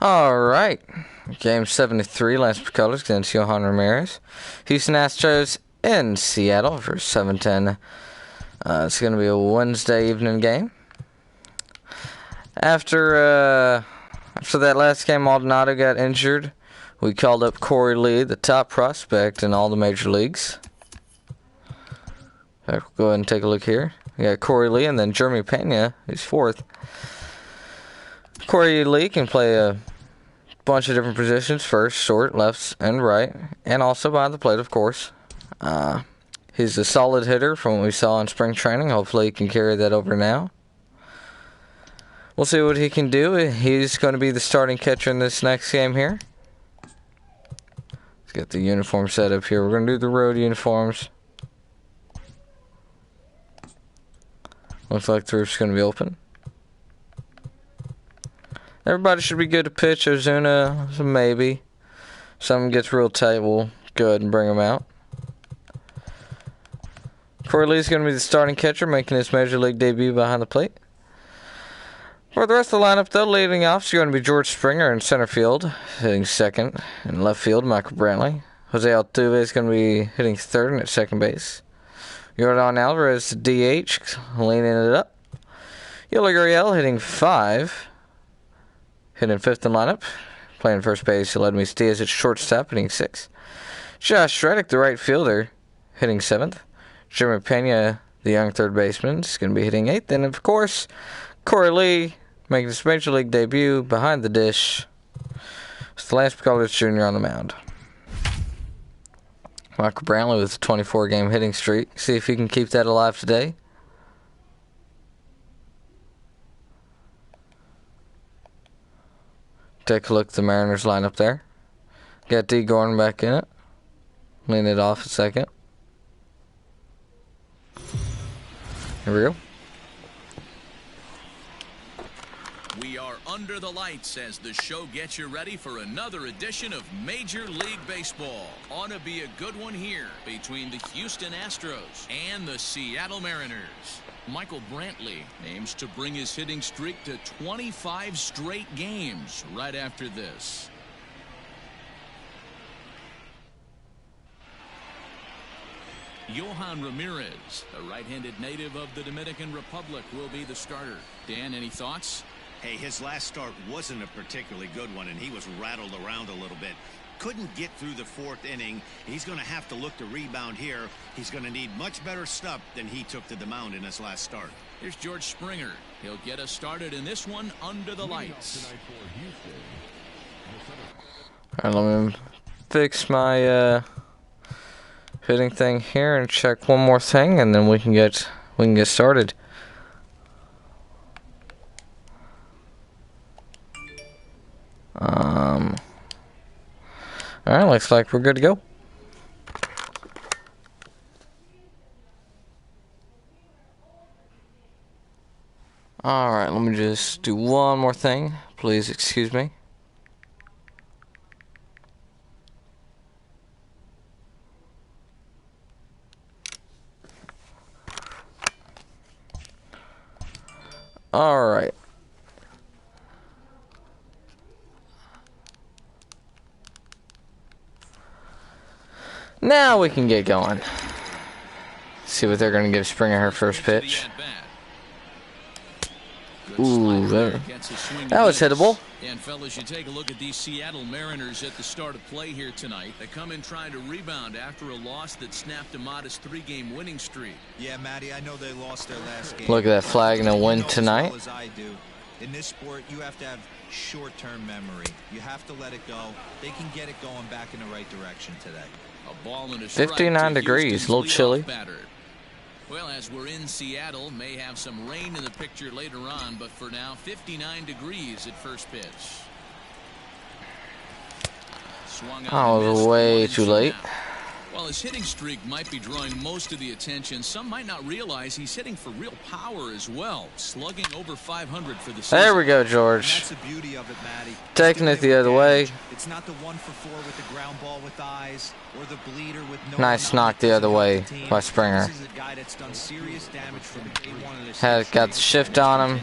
Alright, game 73, Lance Colors against Johan Ramirez. Houston Astros in Seattle for 7-10. It's going to be a Wednesday evening game. After that last game, Maldonado got injured. We called up Corey Lee, the top prospect in all the major leagues. We'll go ahead and take a look here. We got Corey Lee and then Jeremy Pena, who's fourth. Corey Lee can play a bunch of different positions, first, short, left, and right, and also behind the plate, of course. He's a solid hitter from what we saw in spring training. Hopefully he can carry that over now. We'll see what he can do. He's going to be the starting catcher in this next game here. Let's get the uniform set up here. We're going to do the road uniforms. Looks like the roof's going to be open. Everybody should be good to pitch. Ozuna, maybe. Something gets real tight, we'll go ahead and bring him out. Corey Lee's going to be the starting catcher, making his Major League debut behind the plate. For the rest of the lineup, though, leading off is going to be George Springer in center field, hitting second. In left field, Michael Brantley. Jose Altuve is going to be hitting third and at second base. Yordan Alvarez, DH, leaning it up. Yuli Gurriel hitting 5. Hitting fifth in lineup. Playing first base, Aledmys Diaz at shortstop, hitting 6. Josh Reddick, the right fielder, hitting 7th. Jeremy Pena, the young third baseman, is going to be hitting 8th. And, of course, Corey Lee making his Major League debut behind the dish. It's the Lance Colors Jr. on the mound. Michael Brantley with a 24-game hitting streak. See if he can keep that alive today. Take a look at the Mariners lineup there. Got D. Gordon back in it. Lean it off a second. Here we go. We are under the lights as the show gets you ready for another edition of Major League Baseball. Ought to be a good one here between the Houston Astros and the Seattle Mariners. Michael Brantley aims to bring his hitting streak to 25 straight games right after this. Johan Ramirez, a right-handed native of the Dominican Republic, will be the starter. Dan, any thoughts? Hey, his last start wasn't a particularly good one, and he was rattled around a little bit. Couldn't get through the 4th inning. He's going to have to look to rebound here. He's going to need much better stuff than he took to the mound in his last start. Here's George Springer. He'll get us started in this one under the lights. All right, let me fix my hitting thing here and check one more thing, and then we can get started. All right, looks like we're good to go. All right, let me just do one more thing. Please excuse me. All right. Now we can get going. See what they're going to give Springer her first pitch. Ooh, that was hittable. And fellas, you take a look at these Seattle Mariners at the start of play here tonight. They come in trying to rebound after a loss that snapped a modest 3-game winning streak. Yeah, Matty, I know they lost their last game. Look at that flag and a win tonight. As I do. In this sport, you have to have short-term memory. You have to let it go. They can get it going back in the right direction today. A ball and a strike 59 degrees, a little chilly. Batter. Well, as we're in Seattle, may have some rain in the picture later on, but for now, 59 degrees at first pitch. Swung Oh, it was way too late. While his hitting streak might be drawing most of the attention, some might not realize he's hitting for real power as well, slugging over 500 for the season. There we go, George. That's the beauty of it, Matty. Taking it the other way. It's not the 1 for 4 with the ground ball with eyes or the bleeder with no. Nice knock the other way by Springer. This is a guy that's done serious damage from day one of this. Got the shift on him.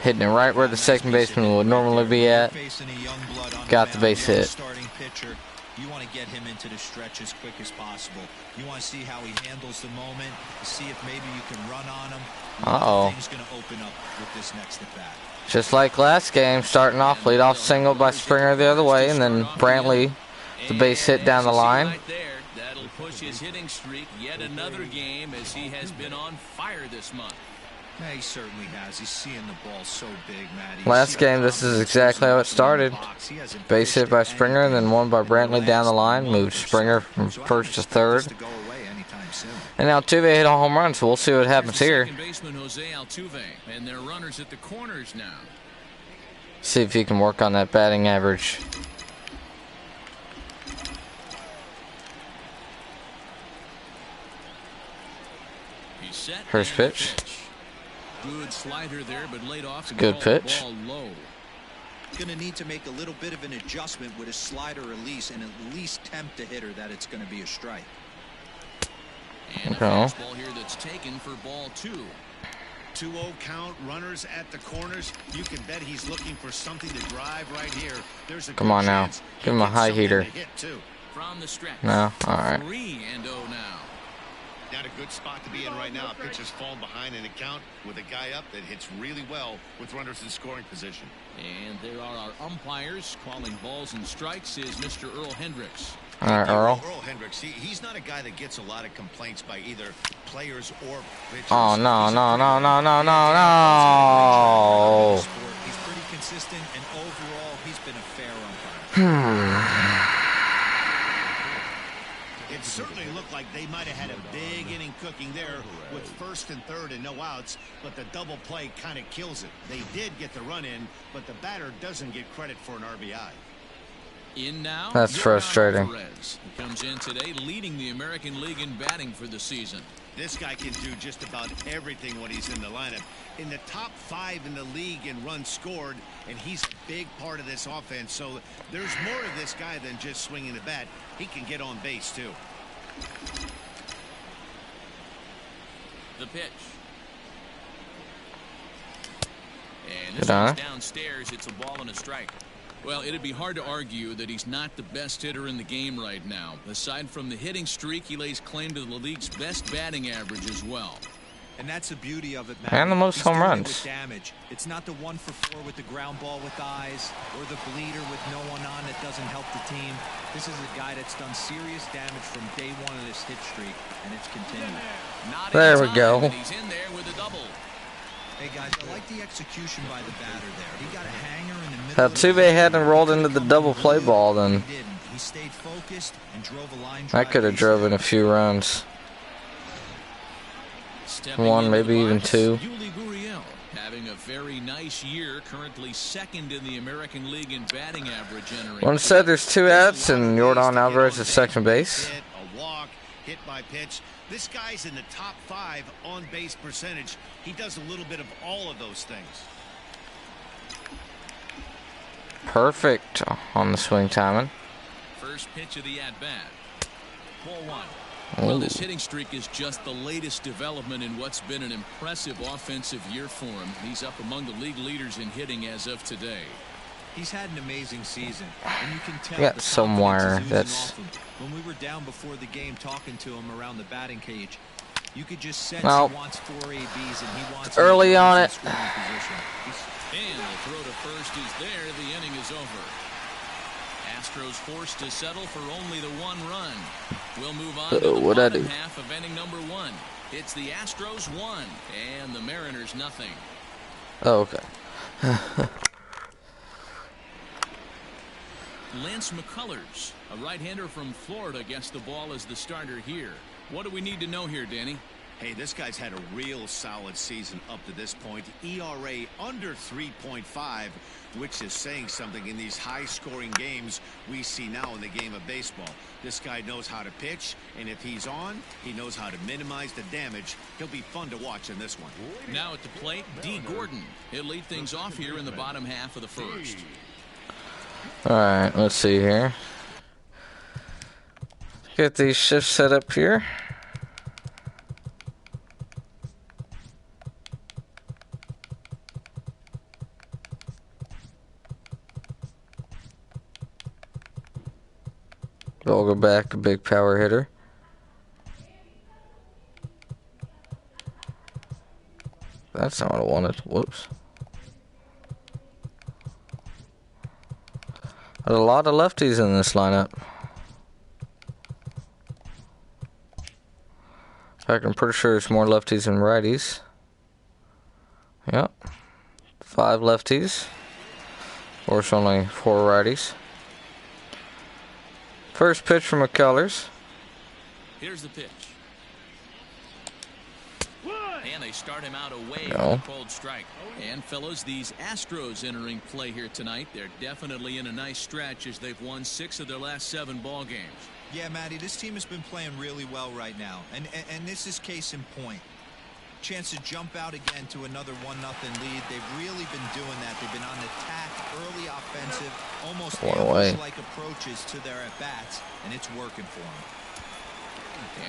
Hitting it right where the second baseman would normally be at. Got the base hit. Starting pitcher, you want to get him into the stretch as quick as possible. You want to see how he handles the moment, see if maybe you can run on him. Things going to open up with this next at bat. Just like last game, starting off, leadoff single by Springer the other way, and then Brantley, the base hit down the line. That'll push his hitting streak yet another game as he has been on fire this month. Yeah, he certainly has. He's seeing the ball so big, Matt. Last game, this is exactly how it started. Base hit by Springer, and then one by Brantley down the line. Moved Springer from first to third. And now Altuve hit a home run, so we'll see what happens here. Second baseman Jose Altuve, and their runners at the corners now. See if he can work on that batting average. He's set. First pitch. Good slider there, but laid off. Good pitch. Ball low. Going to need to make a little bit of an adjustment with his slider release and at least tempt the hitter that it's going to be a strike. And a fastball here that's taken for ball 2. 2-0 count, runners at the corners. You can bet he's looking for something to drive right here. There's a Come on now. Give him a high heater. From the stretch. No? Alright. 3-0 now. Not a good spot to be in right now. Pitcher's falling behind in the count with a guy up that hits really well with runners in scoring position. And there are our umpires calling balls and strikes is Mr. Earl Hendricks. All right, Earl. Earl Hendricks, he's not a guy that gets a lot of complaints by either players or pitchers. Oh, no. He's pretty consistent, and overall, he's been a fair umpire. It certainly looked like they might have had a big inning cooking there with first and third and no outs, but the double play kind of kills it. They did get the run in, but the batter doesn't get credit for an RBI. In now. That's frustrating. He comes in today leading the American League in batting for the season. This guy can do just about everything when he's in the lineup. In the top 5 in the league in runs scored, and he's a big part of this offense. So there's more of this guy than just swinging the bat. He can get on base too. The pitch. And Good this eye. one's downstairs. It's a ball and a strike. Well, it'd be hard to argue that he's not the best hitter in the game right now. Aside from the hitting streak, he lays claim to the league's best batting average as well. And that's the beauty of it, Matt. And the most He's home doing it runs. with damage. It's not the 1 for 4 with the ground ball with eyes or the bleeder with no one on that doesn't help the team. This is a guy that's done serious damage from day 1 of this hit streak, and it's continued. Not There in we go. time, and he's in there with a double. Hey guys, I like the execution by the batter there. He got a hanger in the middle. Altuve hadn't rolled into the double play ball, then He didn't. He stayed focused and drove a line I drive could have base drove hit. in a few runs. Stepping One, into maybe the even box, 2. Yuli Gurriel having a very nice year, currently second in the American League in batting average entering. One said there's 2 outs, and Yordan Alvarez at second base. Hit, a walk, hit by pitch. This guy's in the top 5 on base percentage. He does a little bit of all of those things. Perfect on the swing timing. First pitch of the at-bat. Ball 1. Ooh. Well, this hitting streak is just the latest development in what's been an impressive offensive year for him. He's up among the league leaders in hitting as of today. He's had an amazing season, and you can tell Got the some confidence wire is oozing that's- off him. When we were down before the game talking to him around the batting cage, you could just sense Well, he wants 4 ABs and he wants early him on in it. scoring position. And the throw to first is there. The inning is over. Astros forced to settle for only the 1 run. We'll move on to the what'd I bottom do? half of inning number 1. It's the Astros 1 and the Mariners nothing. Oh, okay. Lance McCullers, a right-hander from Florida, gets the ball as the starter here. What do we need to know here, Danny? Hey, this guy's had a real solid season up to this point. ERA under 3.5, which is saying something in these high-scoring games we see now in the game of baseball. This guy knows how to pitch, and if he's on, he knows how to minimize the damage. He'll be fun to watch in this one. Now at the plate, D. Gordon. He'll lead things off here in the bottom half of the first. Alright, let's see here. Get these shifts set up here. Volga back, a big power hitter. That's not what I wanted. Whoops. There's a lot of lefties in this lineup. In fact, I'm pretty sure it's more lefties than righties. Yep. 5 lefties. Of course, only 4 righties. First pitch from McCullers. Here's the pitch. And they start him out away No. on a cold strike. And fellas, these Astros entering play here tonight. They're definitely in a nice stretch as they've won 6 of their last 7 ball games. Yeah, Matty, this team has been playing really well right now. And this is case in point. Chance to jump out again to another 1-0 lead. They've really been doing that. They've been on the attack, early offensive, almost like approaches to their at-bats, and it's working for them.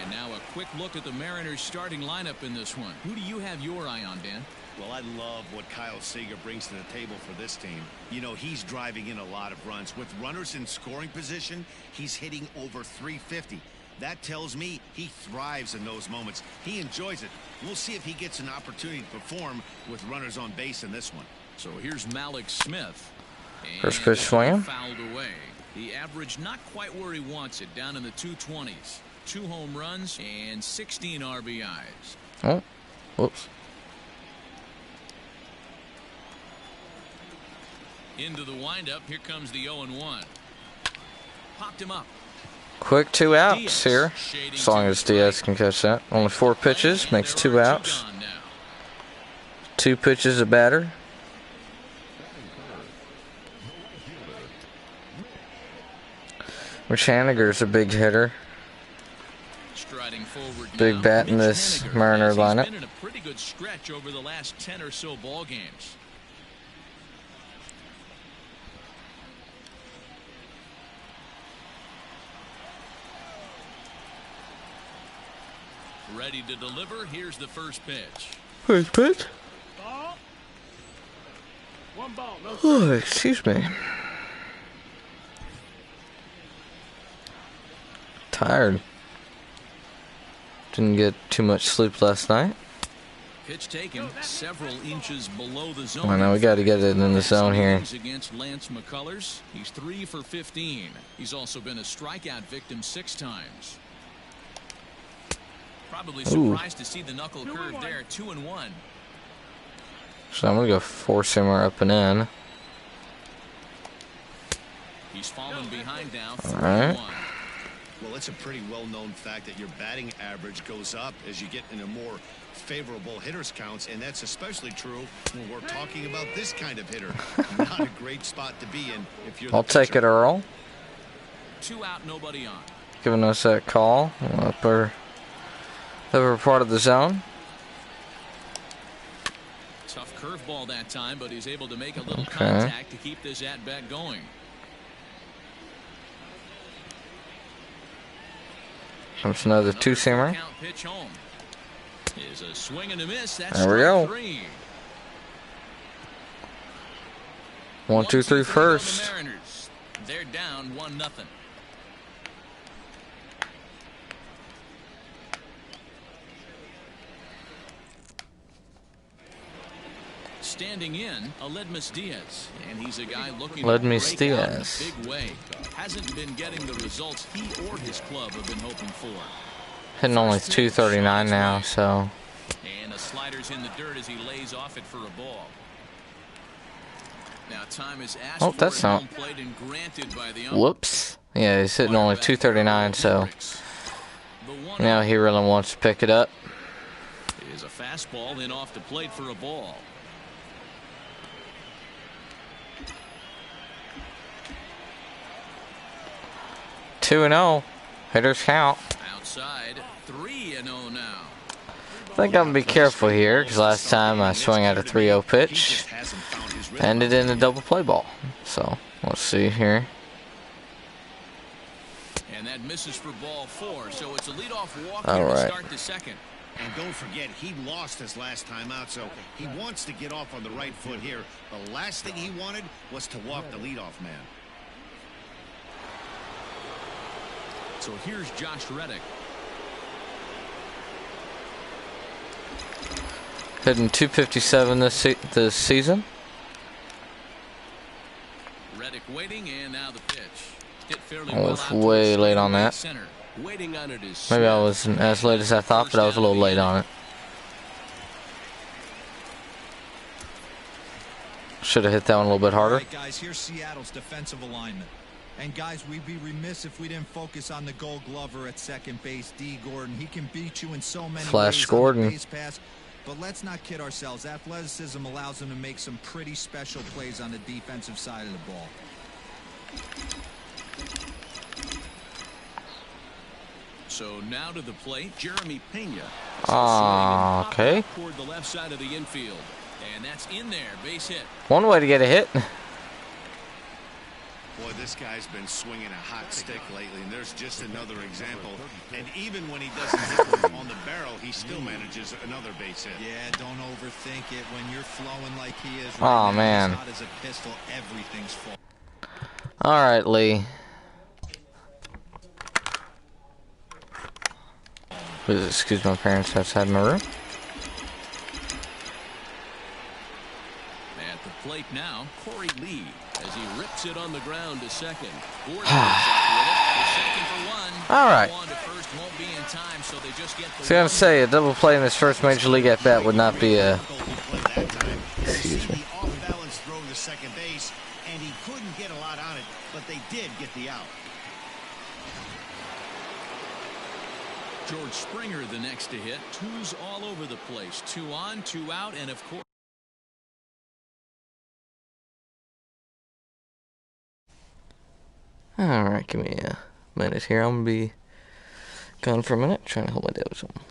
And now a quick look at the Mariners starting lineup in this one. Who do you have your eye on, Dan? Well, I love what Kyle Seager brings to the table for this team. You know, he's driving in a lot of runs. With runners in scoring position, he's hitting over 350. That tells me he thrives in those moments. He enjoys it. We'll see if he gets an opportunity to perform with runners on base in this one. So here's Malik Smith. First pitch swinging. Fouled away. The average not quite where he wants it, down in the 220s. 2 home runs and 16 RBIs. Oh, whoops. Into the windup. Here comes the 0-1. Popped him up. Quick 2 outs here. As long as Diaz can catch that. Only 4 pitches, makes 2 outs. 2 pitches a batter. Rich Haniger's a big hitter. Big bat in this Mariner lineup. He's been in a pretty good stretch over the last 10 or so ball games. Ready to deliver. Here's the first pitch. First pitch? Ball. 1 ball. No Oh, excuse me. Tired. Didn't get too much sleep last night. Pitch taken several inches below the zone. I know we got to get it in the zone here. Against Lance McCullers, he's 3 for 15. He's also been a strikeout victim 6 times. Probably surprised to see the knuckle curve there. 2-1. So I'm gonna go 4-simmer up and in. He's fallen behind now. All right. Well, it's a pretty well-known fact that your batting average goes up as you get into more favorable hitters counts, and that's especially true when we're talking about this kind of hitter. Not a great spot to be in if you're the I'll take it, Earl. 2 out, nobody on. Giving us that call. Upper part of the zone. Tough curveball that time, but he's able to make a little contact to keep this at-bat going. Comes another 2-simmer. Pitch home. Is a swing and a miss. That's There we go. 3. 1, 2, 3 first. The Mariners. They're down 1-0. Standing in, Aledmus Diaz, and he's a guy looking to Aledmus break out in a Diaz. big way. Hasn't been getting the results he or his club have been hoping for. Hitting only 239 now, so. And the slider's in the dirt as he lays off it for a ball. Now time is asked Oh, that's for at not. home plate and granted by the umpire. Whoops. Yeah, he's hitting only 239, so now he really wants to pick it up. Is a fastball in off the plate for a ball. Two and 0. Hitters count. Outside, 3-0 now. I think I'm gonna be careful here because last time I swung at a 3-0 pitch, ended in a double play ball. So let's see here. And that misses for ball 4, so it's a leadoff walk All here to right. start the second. And don't forget, he lost his last time out, so he wants to get off on the right foot here. The last thing he wanted was to walk the leadoff man. So here's Josh Reddick. Hitting .257 this season. Reddick waiting, and now the pitch. Hit fairly I well was out way towards late on that. center. Waiting on it is Maybe I Smith. wasn't as late as I thought, but I was a little late on it. Should have hit that one a little bit harder. All right, guys, here's Seattle's defensive alignment. And guys, we'd be remiss if we didn't focus on the Gold Glover at second base, D. Gordon. He can beat you in so many Flash ways Gordon. on the base pass. But let's not kid ourselves. Athleticism allows him to make some pretty special plays on the defensive side of the ball. So now to the plate, Jeremy Pena. Okay. Toward the left side of the infield. And that's in there, base hit. One way to get a hit. Boy, this guy's been swinging a hot stick lately, and there's just another example. And even when he doesn't hit one on the barrel, he still manages another base hit. Yeah, don't overthink it. When you're flowing like he is Oh, right now, man. it's hot as a pistol. Everything's full. All right, Lee. Please excuse my parents outside my room. At the plate now, Corey Lee, as he rips it on the ground to second. Gordon is up with it. The second for one. All right. On to first won't be in time, so they just get the So I'm gonna one. say a double play in his first major league at bat would not be a. Excuse me. The off-balance throw to second base, and he couldn't get a lot on it, but they did get the out. George Springer the next to hit. Twos all over the place. 2 on, 2 out, and of course. All right, give me a minute here. I'm gonna be gone for a minute, trying to help my dad with something.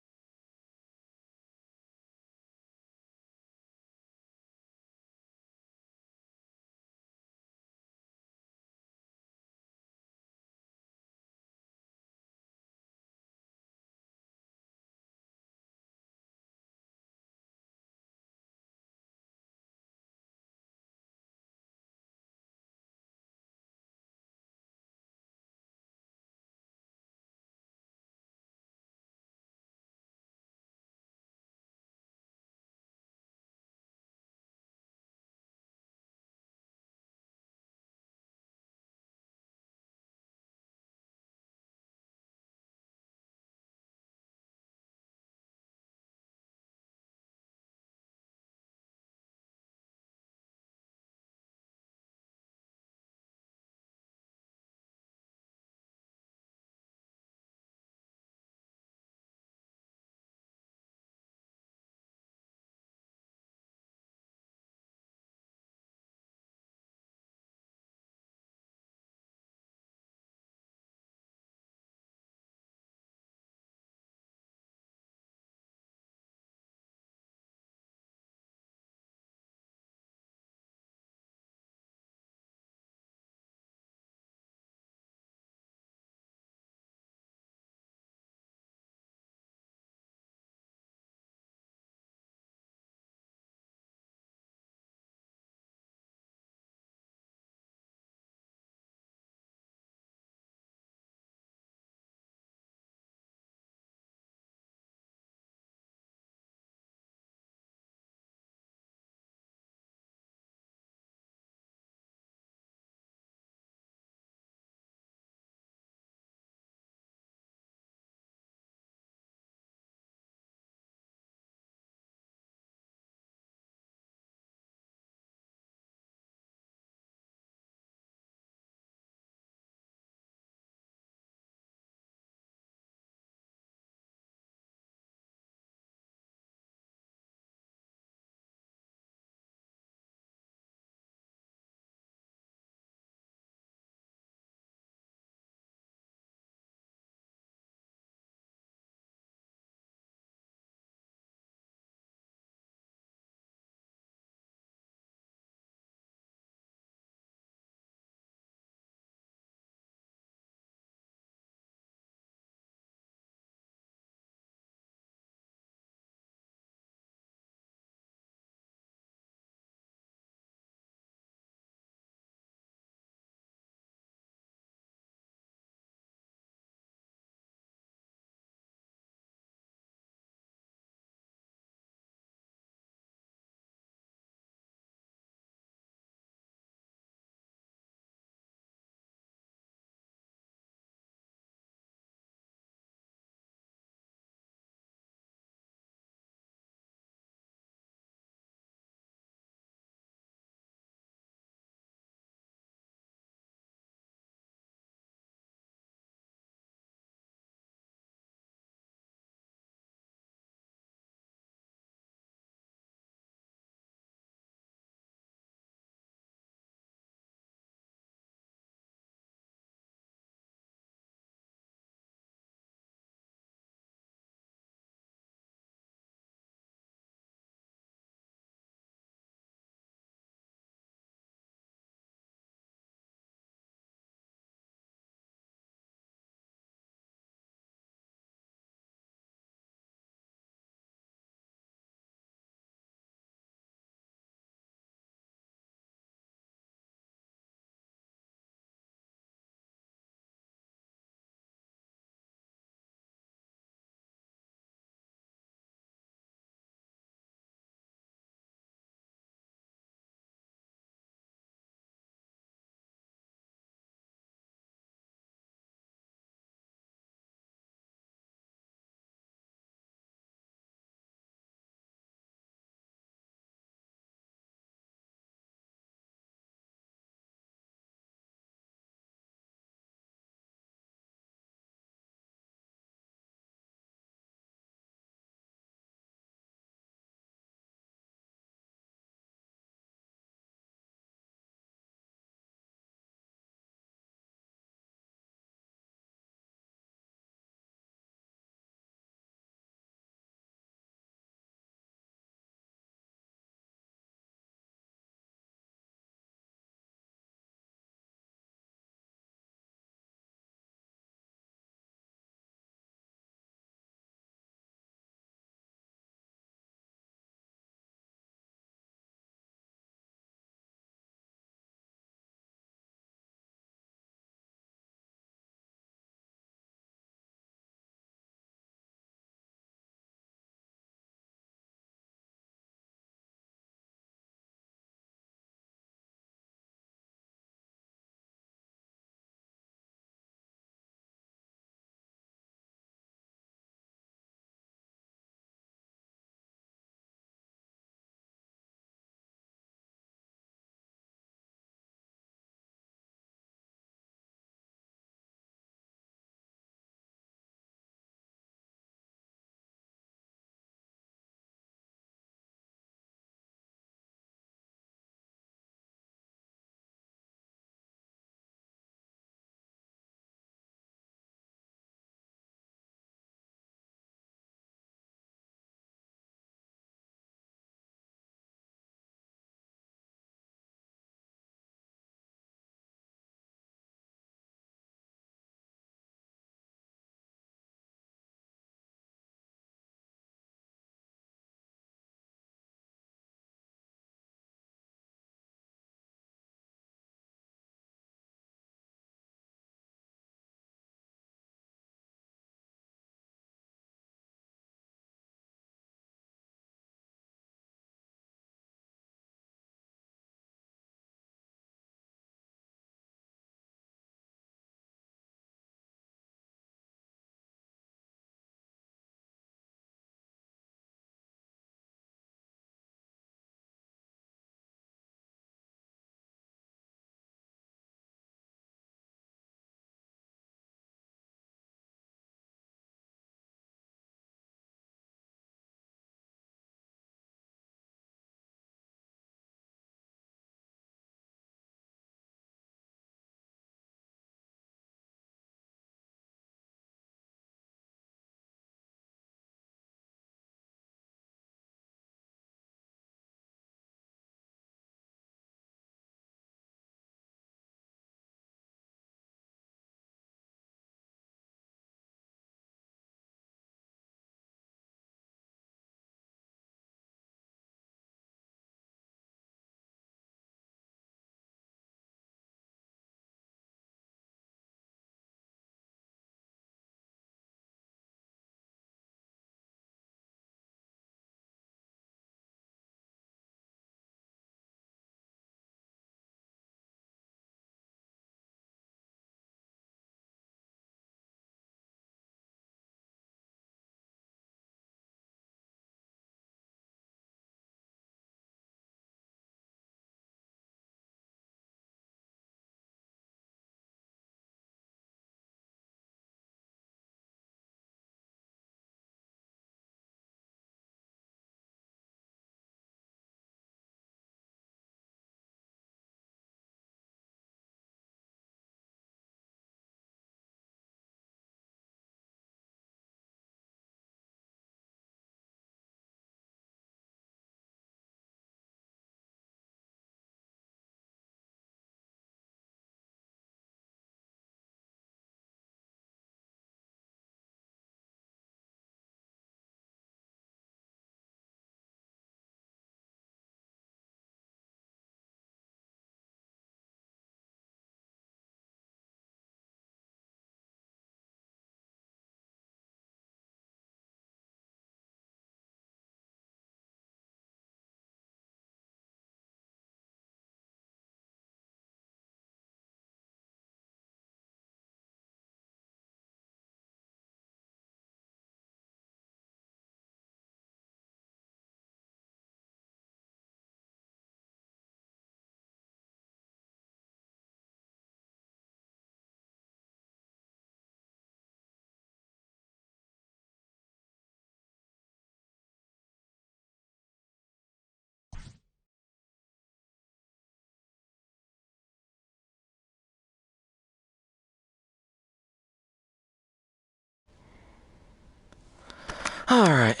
Alright.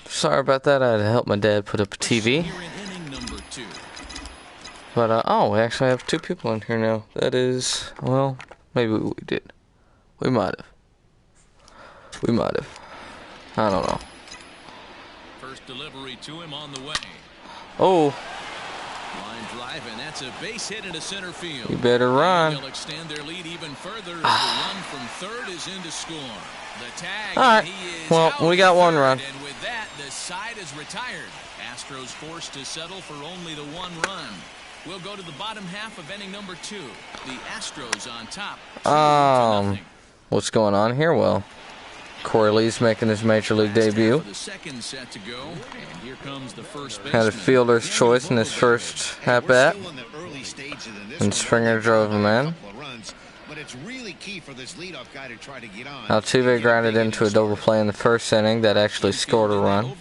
Sorry about that. I had to help my dad put up a TV. But, oh, we actually have 2 people in here now. That is, well, maybe we did. We might have. We might have. I don't know. First delivery to him on the way. Oh. Line drive, and that's a base hit into center field. You better run. They'll extend their lead even further as the run from third is in to score. The tag. All right. He is Well, we got one run. And with that, the side is retired. Astros forced to settle for only the 1 run. We'll go to the bottom half of inning number 2. The Astros on top. 2-0. What's going on here? Well, Corey Lee's making his major league debut. The second set to go, and here comes the first Had a fielder's choice in his first at bat, and Springer drove him in. Altuve grounded into a double play in the first inning that actually scored a run.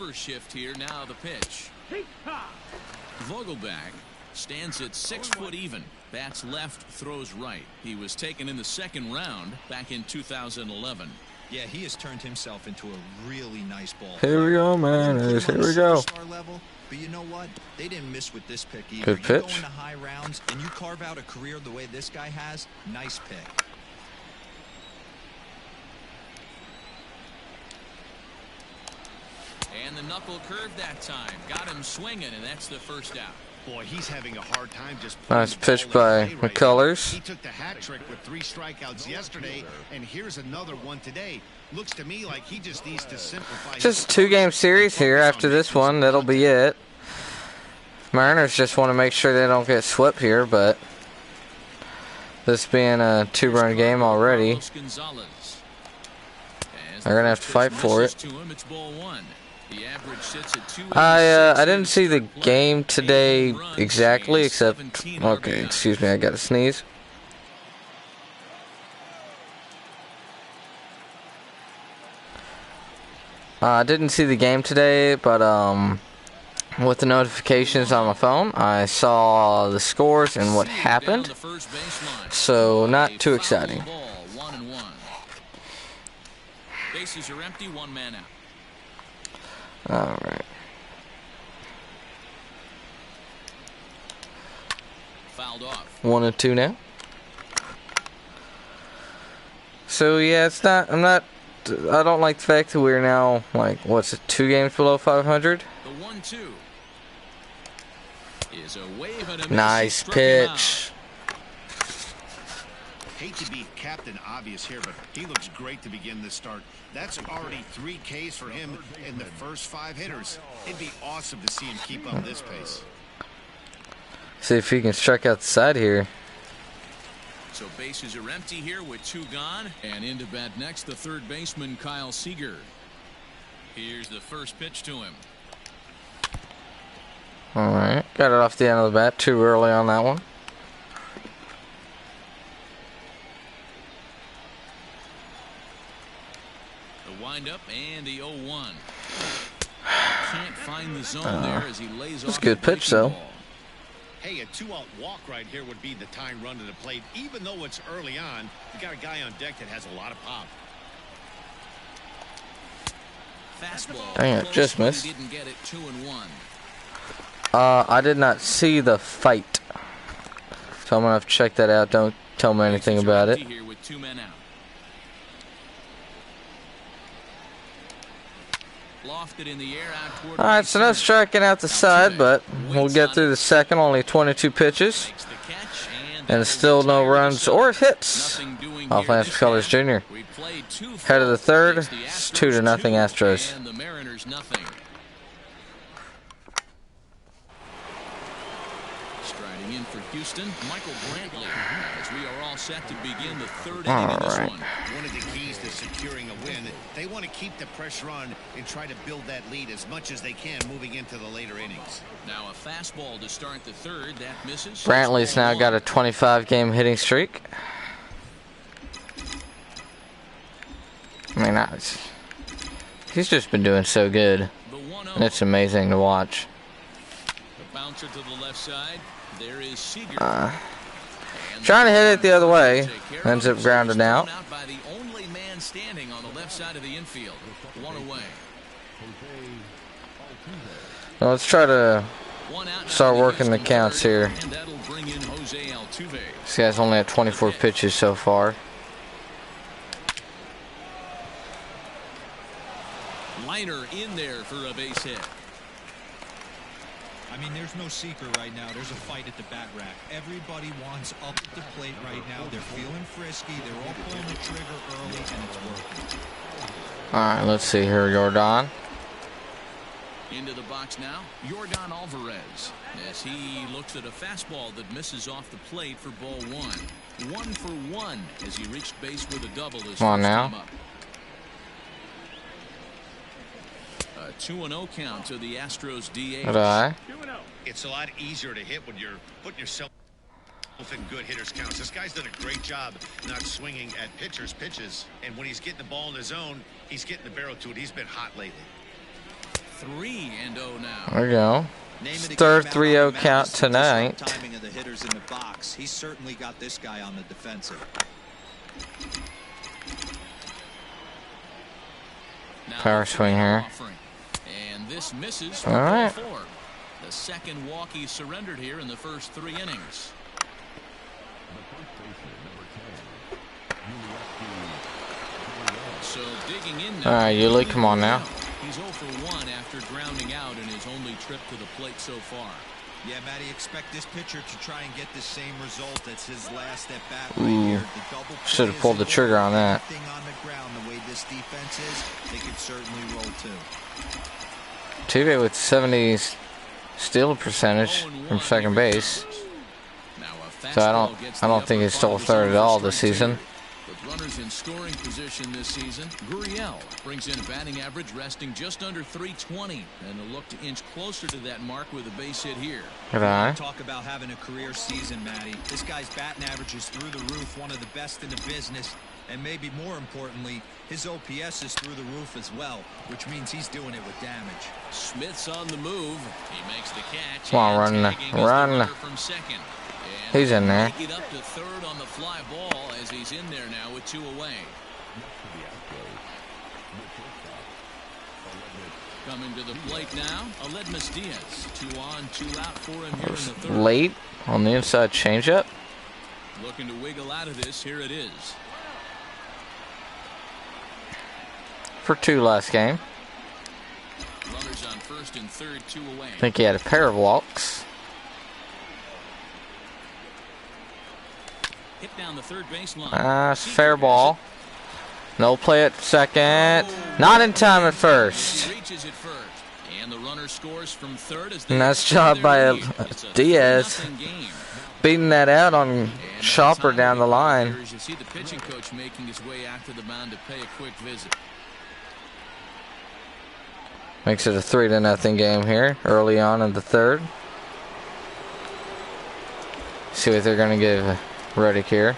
Vogelback stands at 6 foot even. Bats left, throws right. He was taken in the second round back in 2011. Yeah, he has turned himself into a really nice ball. Here we go, man. Here we go. Level, but you know what? They didn't miss with this pick either. Good pitch. You go into high rounds and you carve out a career the way this guy has. Nice pick. And the knuckle curve that time. Got him swinging, and that's the first out. Boy, he's having a hard time just. Nice pitch by McCullers. He took the hat trick with 3 strikeouts yesterday, and here's another one today. Looks to me like he just needs to simplify. Just 2-game series here. After this one, that'll be it. Mariners just want to make sure they don't get swept here, but this being a 2-run game already, they're gonna have to fight for it. I didn't see the game today exactly, except, okay, excuse me, I gotta sneeze. I didn't see the game today, but with the notifications on my phone, I saw the scores and what happened, so not too exciting. Bases are empty, 1 man out. Alright. Fouled off. 1-2 now. So yeah, it's not. I don't like the fact that we're now like, what's it, 2 games below 500. The 1-2 is a wave and a nice pitch. Hate to be Captain Obvious here, but he looks great to begin this start. That's already 3 Ks for him in the first 5 hitters. It'd be awesome to see him keep up this pace. See if he can strike out the side here. So bases are empty here with 2 gone. And into bat next, the third baseman, Kyle Seager. Here's the first pitch to him. Alright, got it off the end of the bat too early on that one. Up and the 0-1. Can't find the zone there as he lays off. It's a good pitch though. Hey, a 2-out walk right here would be the tying run to the plate. Even though it's early on, you got a guy on deck that has a lot of pop. Fastball. Dang it, just missed. Didn't get it. 2-1. I did not see the fight, so I'm gonna have to check that out. Don't tell me anything about it. Here with 2 men out. In the air out. Alright, so no striking out the side, but we'll get through the second. Only 22 pitches. And still no runs or hits off Lance McCullers Jr. Head of the third. It's 2-0 Astros. And the Mariners nothing. Striding in for Houston, Michael Brantley, as we are all set to begin the third inning of this one. One of the keys to securing a win, they want to keep the pressure on and try to build that lead as much as they can moving into the later innings. Now a fastball to start the third, that misses. Brantley's now got a 25-game hitting streak. I mean, he's just been doing so good, and it's amazing to watch. The bouncer to the left side. There is Seager. Trying to hit it the other way, ends up grounding out. By the only man standing side of the infield. One away. Well, let's try to start working the counts here. And that'll bring in Jose Altuve. This guy's only at 24 pitches so far. Liner in there for a base hit. I mean, there's no secret right now. There's a fight at the bat rack. Everybody wants up at the plate right now. They're feeling frisky. They're all pulling the trigger early, and it's working. All right, let's see here, Jordan. Into the box now, Yordan Alvarez, as he looks at a fastball that misses off the plate for ball one. 1 for 1 as he reached base with a double. Come on now. A 2-0 count to the Astros DH. It's a lot easier to hit when you're putting yourself in good hitters counts. This guy's done a great job not swinging at pitchers' pitches, and when he's getting the ball in his zone, he's getting the barrel to it. He's been hot lately. 3-0 now. There we go. Third 3-0 count tonight. Timing of the hitters in the box. He's certainly got this guy on the defensive. Power swing here. And this misses. All right. The second walk he surrendered here in the first 3 innings. So digging in now. All right, Yuli, come on now. He's 0 for 1 after grounding out in his only trip to the plate so far. Yeah, Matty, expect this pitcher to try and get the same result as his last at bat right here. Should have pulled the trigger on that. On the ground, the way this defense is, they could certainly roll too. Altuve with 70 steal percentage from second base. So I don't think he stole third at all this season. With runners in scoring position this season, Gurriel brings in a batting average resting just under 320, and a look to inch closer to that mark with a base hit here. Talk about having a career season, Matty. This guy's batting average is through the roof, one of the best in the business, and maybe more importantly, his OPS is through the roof as well, which means he's doing it with damage. Smith's on the move. He makes the catch. Come on, run. From second. He's in there. Get up to third on the fly ball as he's in there now with 2 away. Coming to the plate now, Aledmus Diaz. 2 on, 2 out for him here in the third. Late on the inside changeup. Looking to wiggle out of this. Here it is. For 2 last game. Runners on first and third, 2 away. I think he had a pair of walks. Hit down the third baseline. Fair ball. No play at second. Not in time at first. Reaches it first. And the runner scores from third as nice job by Diaz. Beating that out on Chopper down the line. You see the pitching coach making his way out to the mound to pay a quick visit. Makes it a 3-0 game here early on in the third. See what they're going to give Reddick here.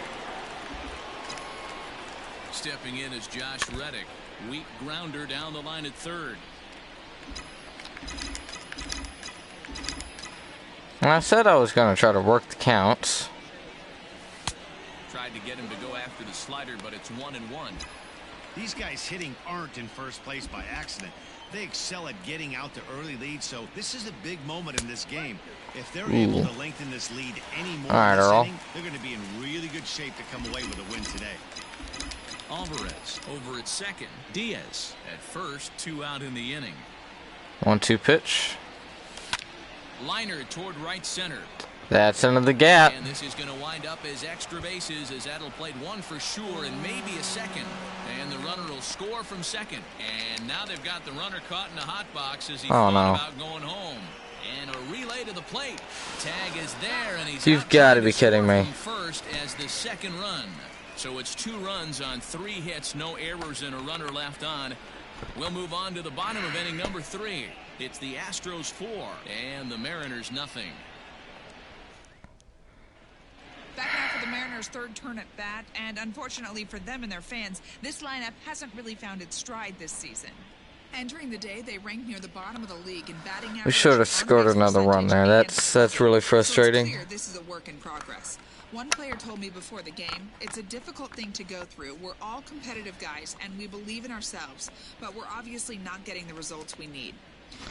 Stepping in is Josh Reddick. Weak grounder down the line at third. I said I was going to try to work the counts. Tried to get him to go after the slider, but it's 1-1. These guys hitting aren't in first place by accident. They excel at getting out to early leads, so this is a big moment in this game. If they're able to lengthen this lead any more in this inning, they're going to be in really good shape to come away with a win today. Alvarez over at second. Diaz at first, 2 out in the inning. 1-2 pitch. Liner toward right center. That's into the gap. And this is going to wind up as extra bases as that'll play 1 for sure and maybe a second. And the runner will score from second. And now they've got the runner caught in the hot box as he thought about going home. And a relay to the plate. Tag is there, and he's You've got to be kidding me. First as the second run. So it's 2 runs on 3 hits, no errors, and a runner left on. We'll move on to the bottom of inning number 3. It's the Astros 4 and the Mariners nothing. Back now for the Mariners' third turn at bat, and unfortunately for them and their fans, this lineup hasn't really found its stride this season. Entering the day, they ranked near the bottom of the league in batting average. We should have scored another run there. That's really frustrating. So it's clear this is a work in progress. One player told me before the game, it's a difficult thing to go through. We're all competitive guys, and we believe in ourselves, but we're obviously not getting the results we need.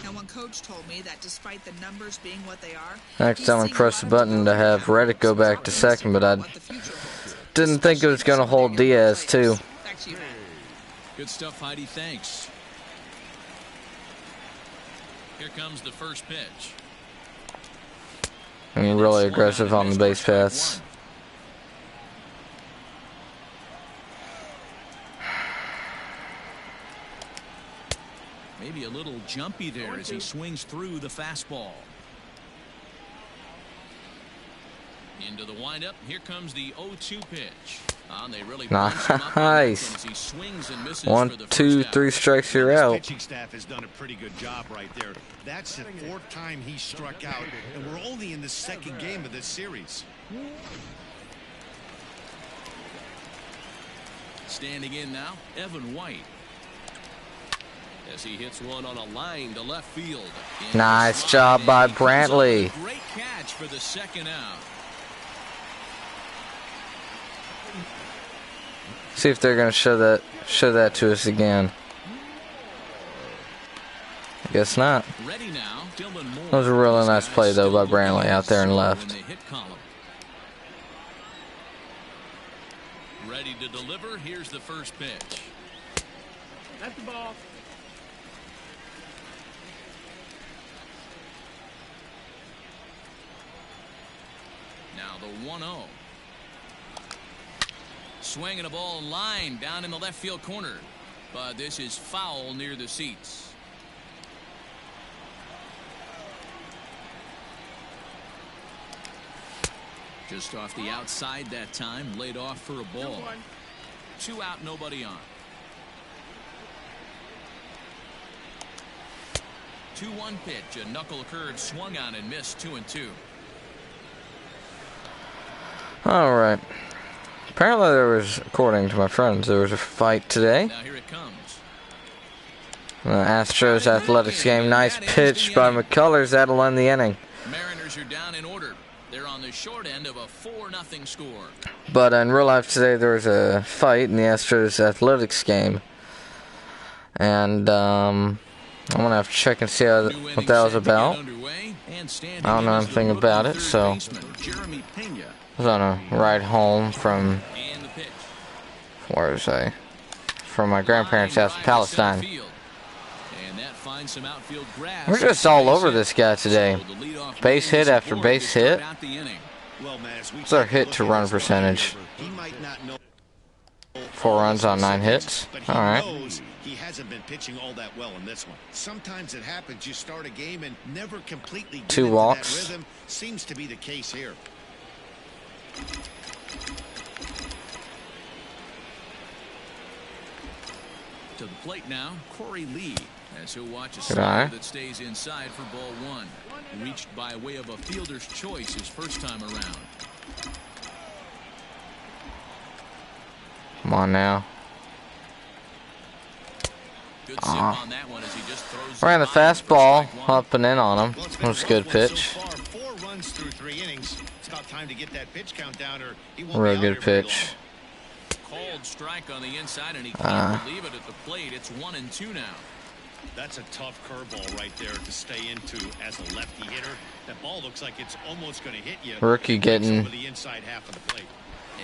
Now, one coach told me that despite the numbers being what they are, Next time I press the button to have Reddick go back to second, but I didn't think it was going to hold Diaz, too. Good stuff, Heidi. Thanks. Here comes the first pitch. I mean, really aggressive on the base paths. Maybe a little jumpy there as he swings through the fastball. Into the windup. Here comes the 0-2 pitch. They really nice. as he swings and misses 1, 2, 3 strikes, you're out. The pitching staff has done a pretty good job right there. That's the 4th time he struck out, and we're only in the 2nd game of this series. Standing in now, Evan White. As he hits one on a line to left field. Nice job by Brantley. Great catch for the 2nd out. See if they're going to show that to us again. I guess not. Ready now, That was a really nice play though by Brantley out there and left. Ready to deliver. Here's the first pitch. That's the ball. Now the 1-0. Swinging a ball line down in the left field corner. But this is foul near the seats. Just off the outside that time. Laid off for a ball. 2 out, nobody on. 2-1 pitch. A knuckle curve swung on and missed. 2-2. All right. Apparently there was, according to my friends, there was a fight today. Now here it comes. The Astros Athletics game. Nice pitch by McCullers. That'll end the inning. Mariners are down in order. They're on the short end of a 4-0 score. But in real life today, there was a fight in the Astros Athletics game. And I'm going to have to check and see what that was about. I don't know anything about it, so I was on a ride home from, where was I? From my grandparents' house in Palestine. We're just all over this guy today. Base hit after base hit. What's our hit to run percentage? 4 runs on 9 hits. All right. He hasn't been pitching all that well in this one. Sometimes it happens. You start a game and never completely get 2 walks. that rhythm. Seems to be the case here. To the plate now, Corey Lee, as he'll watch a slider that stays inside for ball 1. Reached by way of a fielder's choice his first time around. Come on now. Good zip on that one as he just throws ran the fastball up and in on him. That was a good pitch. 4 runs through 3 innings. It's about time to get that pitch count down, or he won't Real be out good here very pitch. Cold strike on the inside, and he can't leave it at the plate. It's 1-2 now. That's a tough curveball right there to stay into as a lefty hitter. That ball looks like it's almost going to hit you. Rookie getting. Over the inside half of the plate.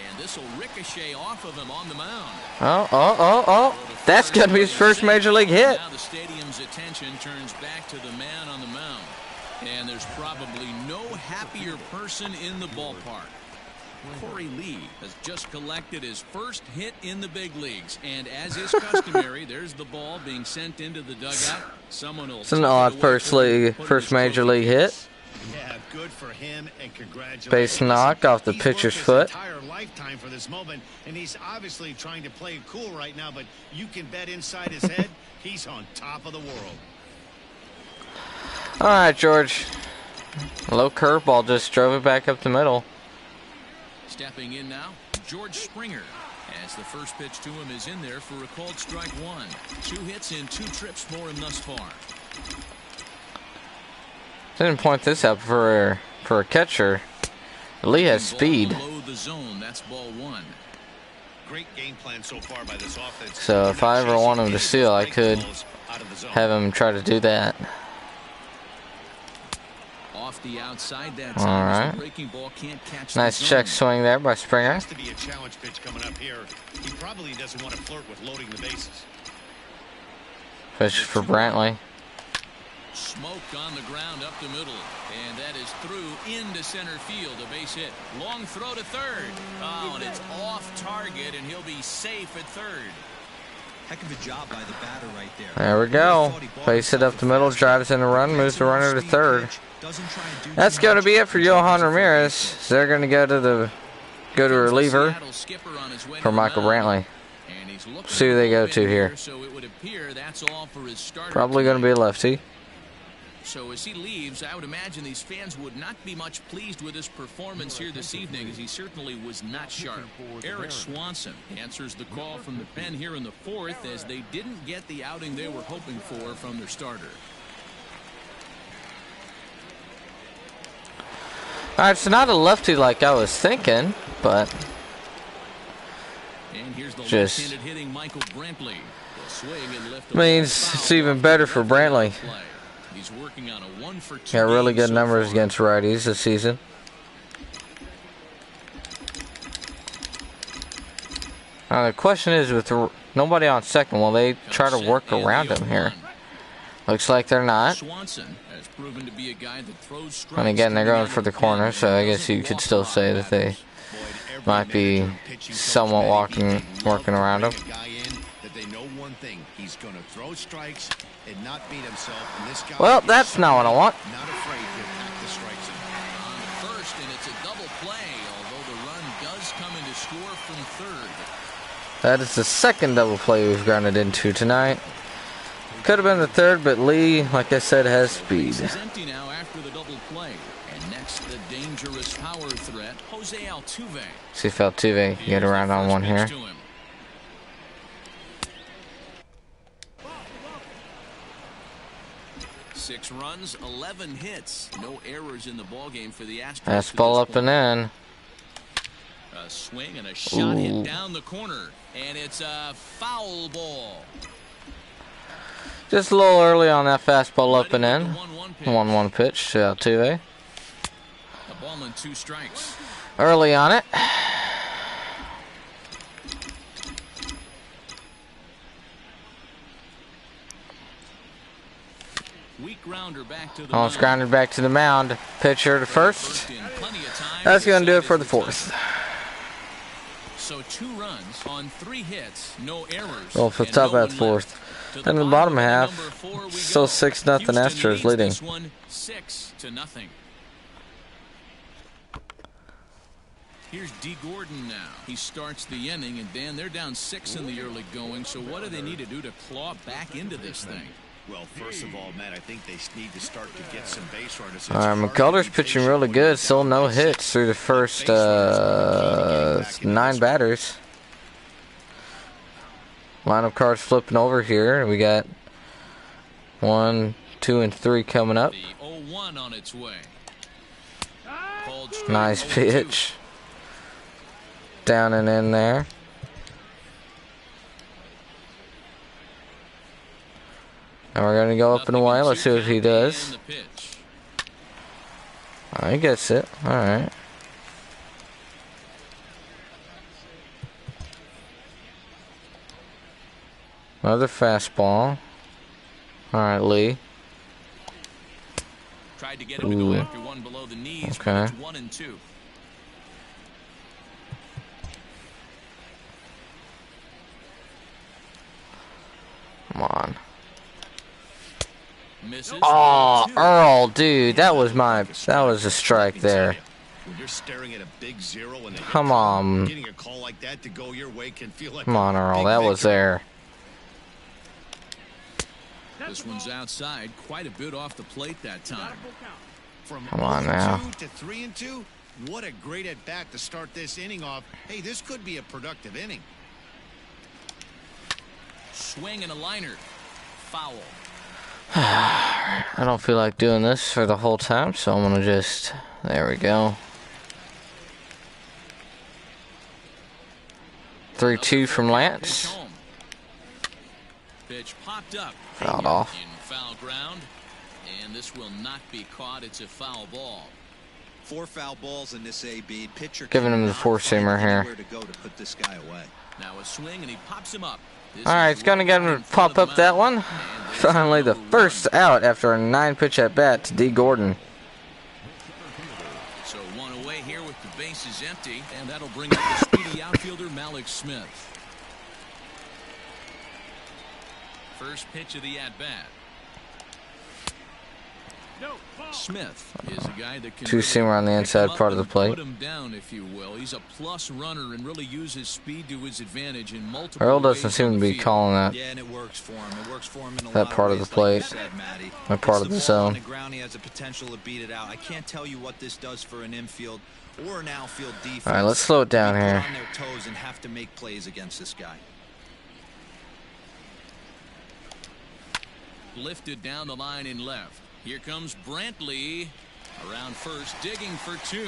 And this will ricochet off of him on the mound. Oh. That's going to be his first major league hit. Now the stadium's attention turns back to the man on the mound. And there's probably no happier person in the ballpark. Corey Lee has just collected his first hit in the big leagues. And as is customary, there's the ball being sent into the dugout. Someone will. It's an odd first major league hit. Yeah, good for him, and congratulations. Base knock off the pitcher's foot. Entire lifetime for this moment, and he's obviously trying to play it cool right now, but you can bet inside his head he's on top of the world. All right, George. Low curveball just drove it back up the middle. Stepping in now, George Springer. As the first pitch to him is in there for a called strike one. 2 hits in 2 trips for him thus far. Didn't point this out for a catcher. Lee has speed. Below the zone, that's ball 1. Great game plan so far by this offense. So if I ever want him to steal, I could have him try to do that. Off the outside that All time. right. Breaking ball can't catch Nice the check zone. swing there by Springer. Has to be a challenge pitch coming up here. He probably doesn't want to flirt with loading the bases. Pitch for Brantley. Smoke on the ground up the middle, and that is through into center field. A base hit. Long throw to third. Oh, and it's off target, and he'll be safe at third. Heck of a job by the batter right there. There we go. Base hit up the middle, drives in a run, moves the runner to third. That's going to be it for Johan Ramirez. They're going to go to reliever for Michael Brantley. See who they go to here. Probably going to be a lefty. So as he leaves, I would imagine these fans would not be much pleased with his performance here this evening, as he certainly was not sharp. Eric Swanson answers the call from the pen here in the 4th, as they didn't get the outing they were hoping for from their starter. All right, so not a lefty like I was thinking, but And here's the just left-handed hitting Michael Brantley. The swing and lift means it's even better for Brantley. He's working on a 1-for-2. Got really game good so numbers far. against righties this season. Now the question is, with nobody on second, will they try to work around him here? Looks like they're not. Swanson has proven to be a guy that throws strikes. And again, they're going for the corner, so I guess you could still say that they might be somewhat working around him. They know one thing: he's going to throw strikes and not beat himself. And this guy Well, that's not what I want. Not afraid to attack the strike zone. On the first, and it's a double play, although the run does come in to score from third. That is the second double play we've grounded into tonight. Could have been the third, but Lee, like I said, has speed. He's empty now after the double play. And next, the dangerous power threat, Jose Altuve. See if Altuve can get around on one here. 6 runs, 11 hits. No errors in the ballgame for the Astros. Fastball up and in. A swing and a shot hit down the corner. And it's a foul ball. Just a little early on that fastball up and in. 1-1 pitch to Altuve. A ball and 2 strikes. Early on it. Weak grounder back to the Almost mound. grounded back to the mound. Pitcher to first. That's going to do it for the 4th. So 2 runs on 3 hits, no errors. Roll for the top of that 4th. Then in the bottom half, still 6-0 Astros leading. This one 6-0. Here's D. Gordon now. He starts the inning, and Dan, they're down 6 in the early going. So what do they need to do to claw back into this thing? Well, first of all, Matt, I think they need to start to get some base runners. All right, McCullers pitching really good. Still no hits through the first 9 batters. Lineup cards flipping over here. We got 1, 2, and 3 coming up. The 0-1 on its way. Nice pitch. Down and in there. And we're going to go up and away. Let's see what he does. Oh, he gets it. All right. Another fastball. All right, Lee. Tried to get him to go after one below the knees, okay. But it's 1-2. Come on. Misses. Oh, Earl, dude, that was a strike there. When you're staring at a big 0 and come on. Getting a call like that to go your way can feel like come on, Earl, that was there. This one's outside, quite a bit off the plate that time. From come on now. 2 to 3-2, What a great at-bat to start this inning off. Hey, this could be a productive inning. Swing and a liner. Foul. I don't feel like doing this for the whole time, so I'm going to just... There we go. 3-2 from Lance. Pitch popped up. Fouled off. In foul ground. And this will not be caught. It's a foul ball. 4 foul balls in this AB. Pitcher giving him the four-seamer here. To go to put this guy away. Now a swing and he pops him up. Alright, it's going to get him to pop up that one. Finally, the first out after a 9-pitch at bat to D. Gordon. So one away here with the bases empty, and that'll bring up the speedy outfielder Malik Smith. First pitch of the at-bat. Smith is a guy that can Two-seamer on the inside part of the plate. Put him down, if you will. He's a plus runner and really uses speed to his advantage in multiple Earl doesn't ways seem on to the be field. calling that. Yeah, and it works for him. It works for him in a That lot part of of the ways, like you plate. said, Matty. That part of the Gets the ball on zone. the ground, he has a potential to beat it out. I can't tell you what this does for an infield or an outfield defense. Alright, let's slow it down They put here. on their toes and have to make plays against this guy. Lifted down the line in left. Here comes Brantley around first, digging for 2,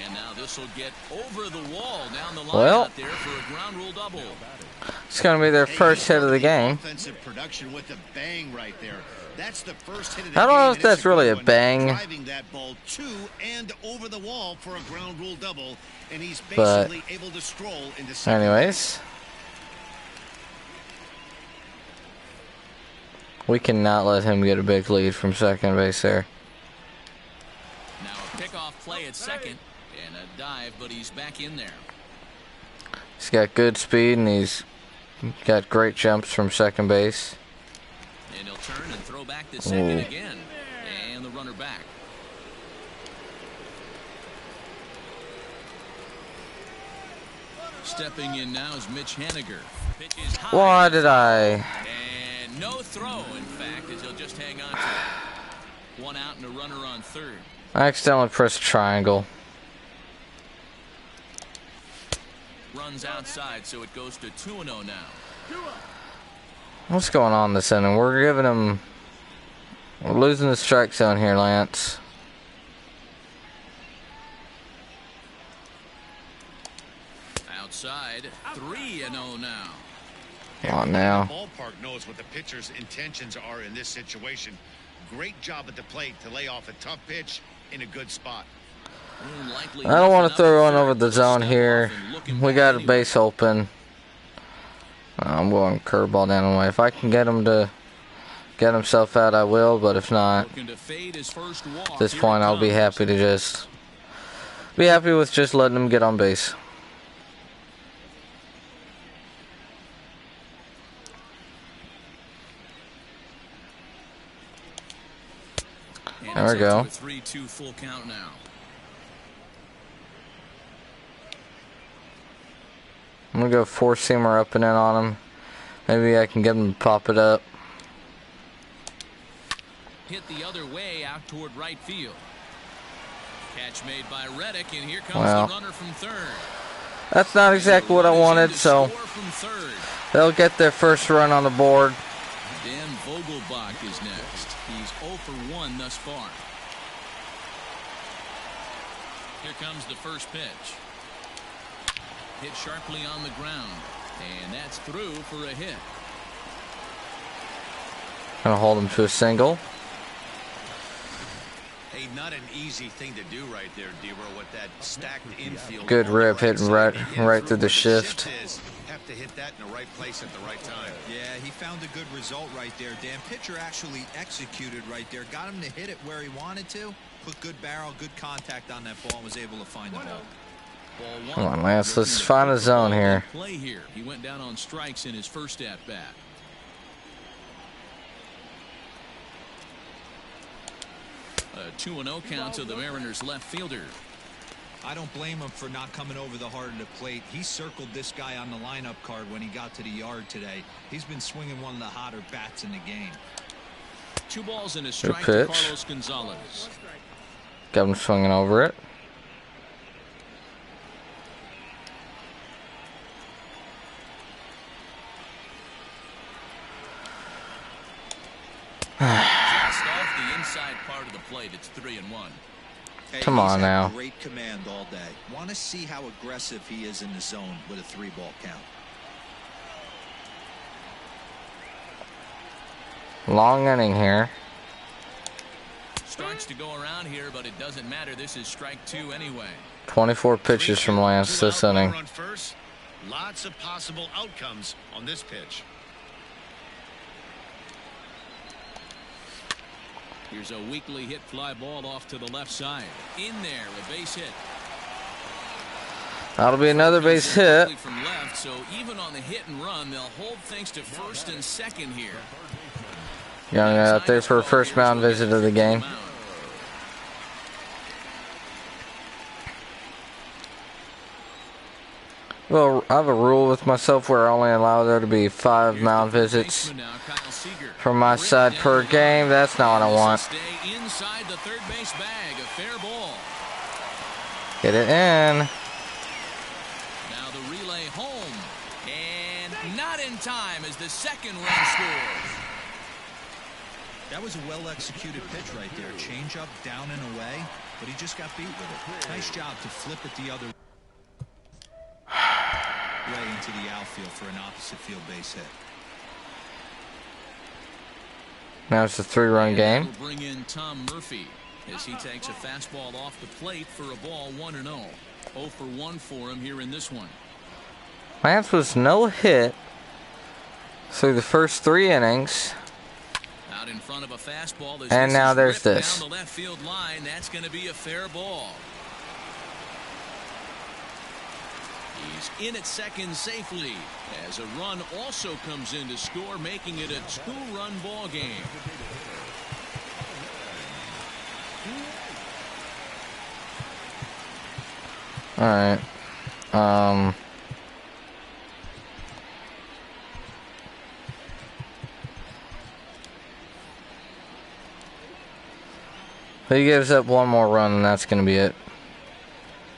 and now this will get over the wall down the line out there for a ground rule double. It's going to be their first hit of the game. Offensive production with a bang right there. That's the first hit of I the don't game, know if and that's it's a really good a one. bang. Driving that ball to and over the wall for a ground rule double, and he's But basically able to stroll into second. anyways, we cannot let him get a big lead from second base there. Now a pickoff play at second and a dive, but he's back in there. He's got good speed and he's got great jumps from second base. And he'll turn and throw back to second again. And the runner back. Stepping in now is Mitch Haniger. Pitch is high. Why did I? And no throw, in fact, as he'll just hang on to it. One out and a runner on third. I accidentally pressed triangle. Runs outside, so it goes to 2-0 now. What's going on this inning? We're giving him... We're losing the strike zone here, Lance. Outside, 3-0 now. Come on now. The ballpark knows what the pitcher's intentions are in this situation. Great job at the plate to lay off a tough pitch in a good spot. I don't want to throw one over the zone here. We got a base open. I'm going curveball down the way. If I can get him to get himself out, I will. But if not, at this point, I'll be happy to just be happy with just letting him get on base. There we go. 3-2 full count now. I'm going to go four-seamer up and in on him. Maybe I can get him to pop it up. Hit the other way out toward right field. Catch made by Reddick, and here comes the runner from third. That's not exactly what I wanted, so they'll get their first run on the board. Dan Vogelbach is next. He's 0 for 1 thus far. Here comes the first pitch. Hit sharply on the ground, and that's through for a hit. Gonna hold him to a single. Hey, not an easy thing to do right there, Dero, with that stacked infield. Good rip, hitting right through the shift. Have to hit that in the right place at the right time. Yeah, he found a good result right there, Dan. Pitcher actually executed right there. Got him to hit it where he wanted to. Put good barrel, good contact on that ball, and was able to find the ball. Come on, Lance. Let's find a zone here. Play here. He went down on strikes in his first at bat. A 2-0 count to the Mariners left fielder. I don't blame him for not coming over the heart of the plate. He circled this guy on the lineup card when he got to the yard today. He's been swinging one of the hotter bats in the game. 2 balls and a strike Good to pitch. Carlos Gonzalez. Got him swinging over it. Just off the inside part of the plate, it's 3-1. Hey, Come on he's had now. Great command all day. Want to see how aggressive he is in the zone with a 3-ball count. Long inning here. Strikes to go around here, but it doesn't matter. This is strike 2 anyway. 24 pitches from Lance this inning. Run first. Lots of possible outcomes on this pitch. Here's a weakly hit fly ball off to the left side. In there, a base hit. That'll be another base hit. From left, so even on the hit and run, they'll hold things to first and second here. Young out there for a first mound visit of the game. Well, I have a rule with myself where I only allow there to be 5 mound visits from my side per game. That's not what I want. Inside the third base bag, a fair ball. Get it in. Now the relay home, and not in time as the second run scores. That was a well-executed pitch right there. Change up, down and away, but he just got beat with it. Nice job to flip it the other way into the outfield for an opposite field base hit. Now it's a 3-run game. We'll bring in Tom Murphy as he takes a fastball off the plate for a ball 1-0. 0 for 1 for him here in this one. Lance was no hit through the first 3 innings. Out in front of a fastball, and now there's this. Down the left field line, that's going to be a fair ball. He's in at second safely as a run also comes in to score, making it a 2-run ball game. All right. He gives up one more run, and that's going to be it.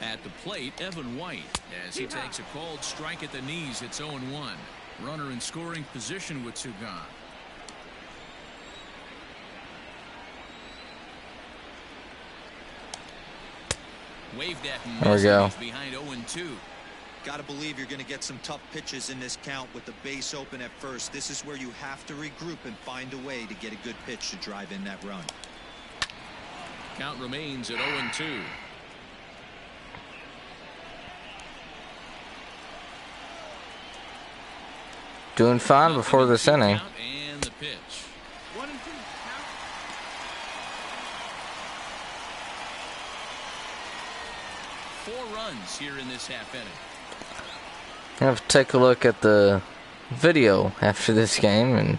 At the plate, Evan White, as he takes a called strike at the knees. It's 0-1. Runner in scoring position with 2 gone. Waved at and there we go. Behind 0-2. Got to believe you're going to get some tough pitches in this count with the base open at first. This is where you have to regroup and find a way to get a good pitch to drive in that run. Count remains at 0-2. Doing fine before this inning. And the pitch. 1-2. 4 runs here in this half inning. I have to take a look at the video after this game and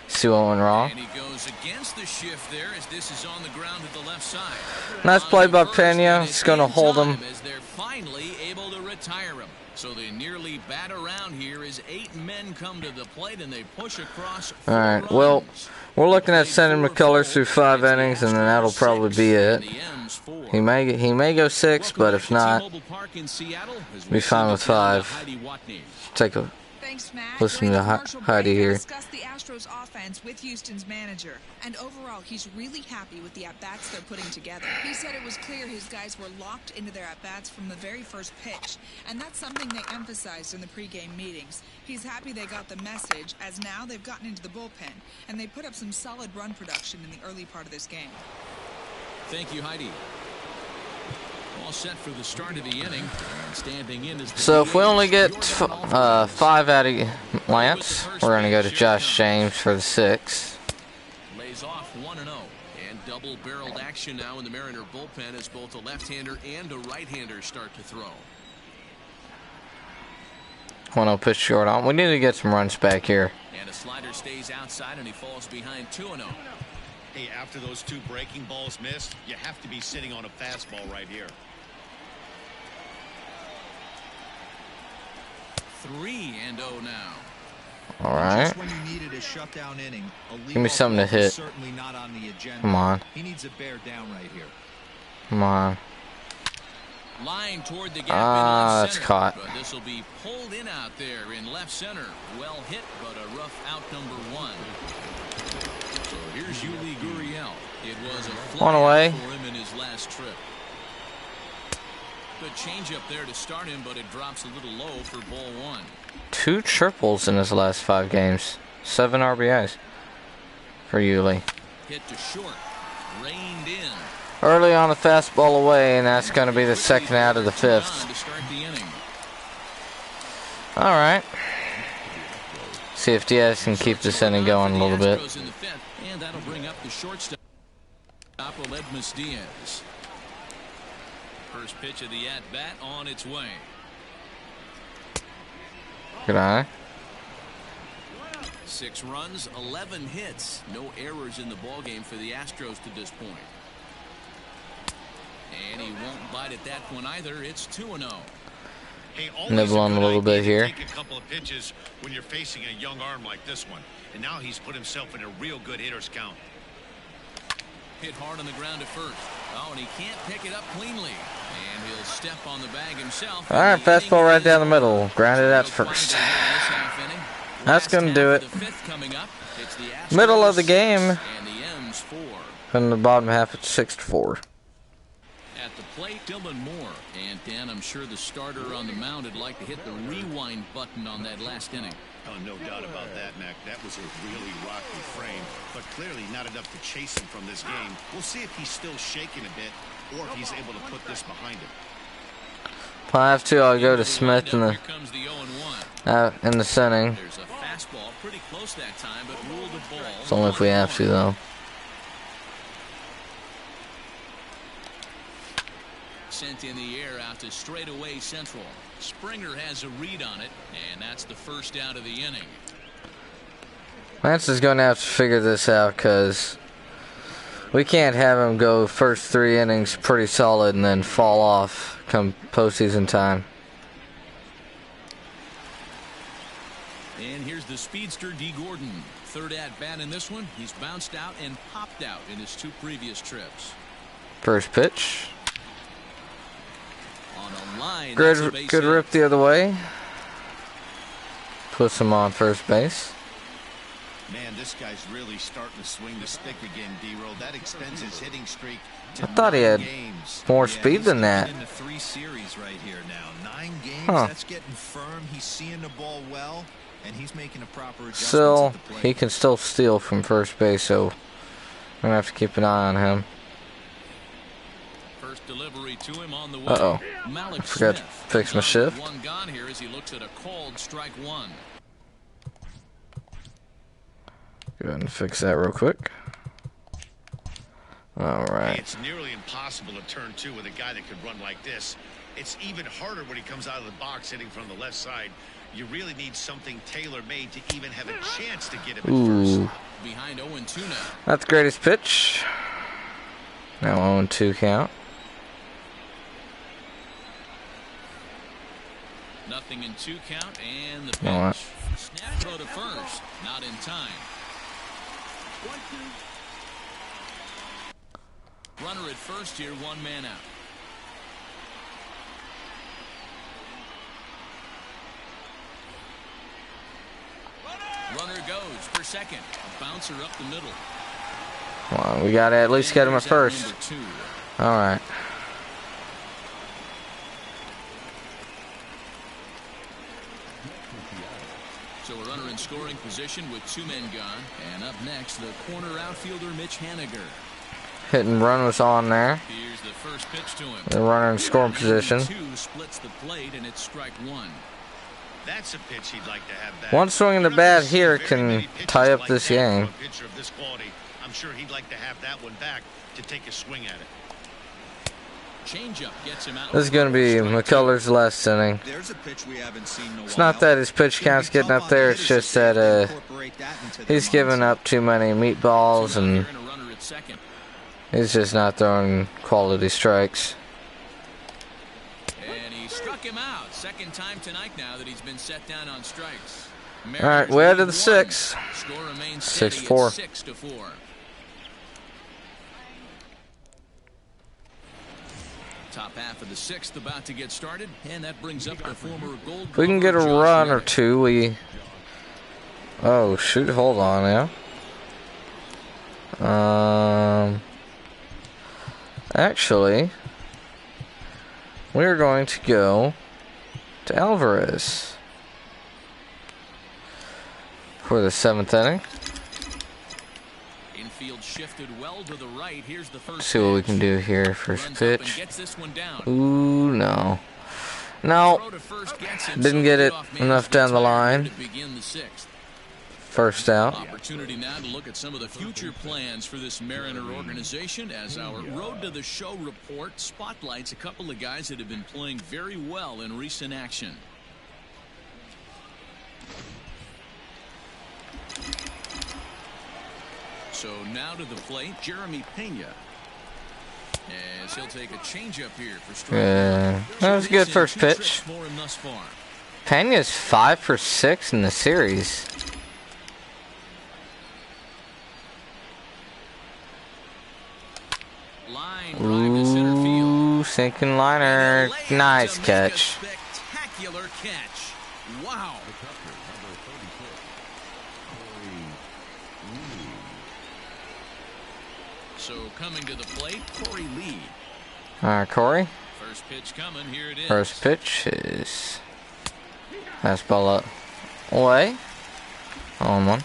see what went wrong. And he goes against the shift there as this is on the ground at the left side. Nice play by Pena. It's going to hold him. As they're finally able to retire him. So they nearly bat around here as 8 men come to the plate and they push across 4 All right. runs. Well, we're looking at sending McCullers through 5 innings, and then that'll probably be it. He may go 6, but if not, be fine with 5. Take a Thanks, Matt. listen During to the commercial Heidi break, I here. discussed the Astros offense with Houston's manager, and overall, he's really happy with the at-bats they're putting together. He said it was clear his guys were locked into their at-bats from the very first pitch, and that's something they emphasized in the pregame meetings. He's happy they got the message, as now they've gotten into the bullpen, and they put up some solid run production in the early part of this game. Thank you, Heidi. All set for the start of the inning. Standing in is So if we only get 5 out of Lance, we're going to go to Josh James for the 6. Lays off 1-0. And double-barreled action now in the Mariner bullpen as both a left-hander and a right-hander start to throw. 1-0 pitch short on. We need to get some runs back here. And a slider stays outside and he falls behind 2-0. Hey, after those 2 breaking balls missed, you have to be sitting on a fastball right here. 3-0 now. All right. Just when you needed a shutdown inning, Give me something to hit. Certainly not on the agenda. Come on. He needs a bear down right here. Come on. Line toward the gap That's center, caught. But this will be pulled in out there in left center. Well hit, but a rough out number 1. So here's here's Yuli Gurriel. It was a One away. for him in his last trip. Good change up there to start him, but it drops a little low for ball one. 2 triples in his last 5 games. 7 RBIs for Yuli. Hit to short. Reined in. Early on a fastball away, and that's going to be the second out of the 5th. To start the inning. All right. See if Diaz can keep this inning going a little bit. Astros in the 5th, and that'll bring up the shortstop, Aledmus Diaz. First pitch of the at-bat on its way. Good eye. 6 runs, 11 hits. No errors in the ballgame for the Astros to this point. And he won't bite at that one either. It's 2-0. Hey, always Nibble on a little good idea bit here. to take a couple of pitches when you're facing a young arm like this one. And now he's put himself in a real good hitter's count. Hit hard on the ground at first. Oh, and he can't pick it up cleanly. And he'll step on the bag himself. All right, fastball right down the middle. Grounded at first. That's going to do it. Middle of the game. In the bottom half, it's 6-4. At the plate, Dylan Moore. And Dan, I'm sure the starter on the mound would like to hit the rewind button on that last inning. Oh, no doubt about that, Mac. That was a really rocky frame, but clearly not enough to chase him from this game. We'll see if he's still shaking a bit or if he's able to put this behind him. If I have to, I'll go to Smith in the inning. There's a fastball pretty close that time, but ruled a ball. It's only if we have to, though. Sent in the air out to straightaway central. Springer has a read on it, and that's the first out of the inning. Lance is going to have to figure this out because we can't have him go first 3 innings pretty solid and then fall off come postseason time. And here's the speedster, D. Gordon. Third at-bat in this one. He's bounced out and popped out in his 2 previous trips. First pitch. On a line, Good rip the other way. Puts him on first base. Man, this guy's really starting to swing the stick again, D-Roll. That extends his hitting streak to I thought he had 9 games. more speed than that. In the 3 series right here now. 9 games. Huh. That's getting firm. He's seeing the ball well, and he's making a proper adjustment. Still, at the plate. he can still steal from first base, so I'm going to have to keep an eye on him. First delivery to him on the way. Uh-oh. Malik Forgot to Smith. fix my shift. One gone here as he looks at a called strike 1. Go ahead and fix that real quick. All Hey, right. it's nearly impossible to turn 2 with a guy that could run like this. It's even harder when he comes out of the box hitting from the left side. You really need something tailor-made to even have a chance to get him at Ooh. first. Behind 0-2 now. Not the greatest pitch. Now 0-2 count. Nothing in 2 count, and the pitch. All right. Snap throw to first. Not in time. 1-2. Runner at first here, 1 man out. Runner goes for second. A bouncer up the middle. Come on, we got to at least get him at And there's out first. number 2. All right. So a runner in scoring position with 2 men gone. And up next, the corner outfielder, Mitch Haniger. Hit and run was on there. Here's the first pitch to him. The runner in scoring position. 2 splits the plate, and it's strike 1. That's a pitch he'd like to have back. One swing in the You're not bat gonna see here very can many pitches tie up like this that from game. a pitcher of this quality. I'm sure he'd like to have that one back to take a swing at it. Changeup gets him out. This is going to be McCullers' last inning. There's a pitch we haven't seen in a It's while. not that his pitch count's getting up there. It's just that he's giving up too many meatballs and And a runner at second. he's just not throwing quality strikes. And he struck him out. Second time tonight now that he's been set down on strikes. All right, we're out of the Mariners lead 6. 1. Score remains steady at 6-4. 6-4. Top half of the 6th about to get started, and that brings up the former Gold If we can get a Glover, run Josh or Reddick. 2, we... Oh, shoot, hold on now. Actually, we're going to go to Alvarez for the 7th inning. Infield shifted well to the right. Here's the first See what we pitch. can do here. First Runs up and pitch. gets this one down. Ooh, no. No, Throw to first gets him, didn't so get the it leadoff man enough down the gets line. to begin the 6th. First out. Opportunity now to look at some of the future plans for this Mariner organization as our Road to the Show report spotlights a couple of guys that have been playing very well in recent action. So now to the plate, Jeremy Pena. As he'll take a changeup here for strike. That was a good first pitch. For him thus far. Pena's 5 for 6 in the series. Line drive to center field. Ooh, sinking liner. Nice To make a catch. spectacular catch. Wow. So coming to the plate, Corey Lee. Alright, Corey. First pitch coming. Here it is. First pitch is fastball up. Away. On one.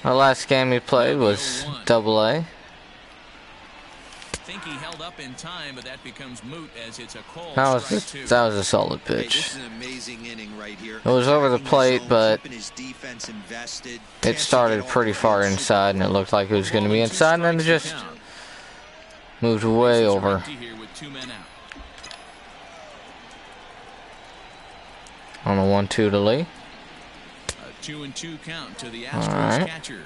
The last game he played was Double-A. Think he held up in time, but that becomes moot as it's a call. That was a solid Hey, pitch. this is an amazing inning right here. It was over the Attacking plate, zone, but keeping his defense invested. it Chance to started get all pretty the far way. inside, and it looked like it was going to be inside, and then it just moved way over. Here with 2 men out. On a 1-2 to Lee. A 2-2 count to the All Astros right. catcher.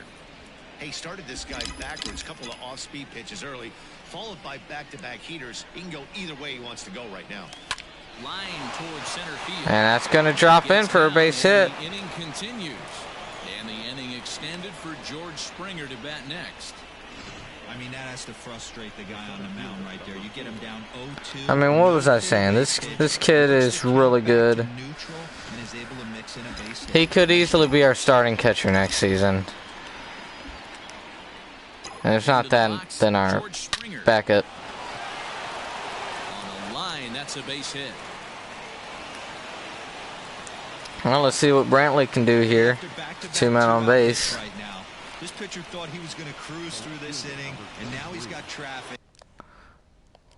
He started this guy backwards, couple of off-speed pitches early, followed by back-to-back heaters. He can go either way he wants to go right now. Line towards center field. And that's going to drop in for a base hit. The inning continues. And the inning extended for George Springer to bat next. I mean, that has to frustrate the guy on the mound right there. You get him down 0-2. I mean, what was I saying? This kid is really good. Neutral and is able to mix in a base hit. He could easily be our starting catcher next season. And if not that, then our George Springer. backup. On the line, that's a base hit. Well, let's see what Brantley can do here. After back-to-back 2 men on two-out base. hits right now. This pitcher thought he was going to cruise through this inning, and now he's got traffic.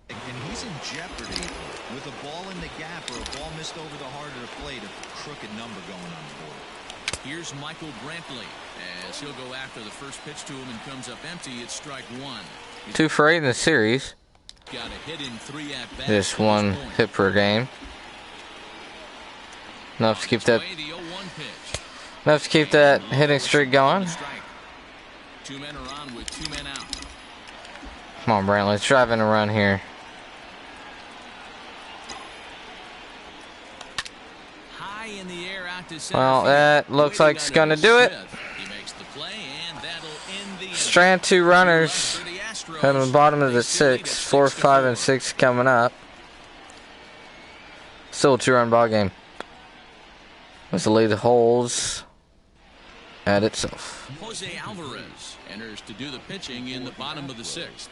And he's in jeopardy with a ball in the gap or a ball missed over the heart of the plate, a crooked number going on the board. Here's Michael Brantley as he'll go after the first pitch to him and comes up empty. It's strike 1. 2 for 8 in the series. Got a hit in 3 at bats. Just 1 hit per game. Enough to keep that hitting streak going. 2 men are on with 2 men out. Come on, Brantley, let's drive in a run here. High in the air out to center Well, field. that looks like it's going to do it. He makes the play, and that'll end the inning. Strand 2 runners. For the Astros, At the bottom of they the still lead 6th. at 4, 6-4. 5, and 6 coming up. Still a 2-run ball game. As the lead holds at itself. Jose Alvarez enters to do the pitching in the bottom of the 6th.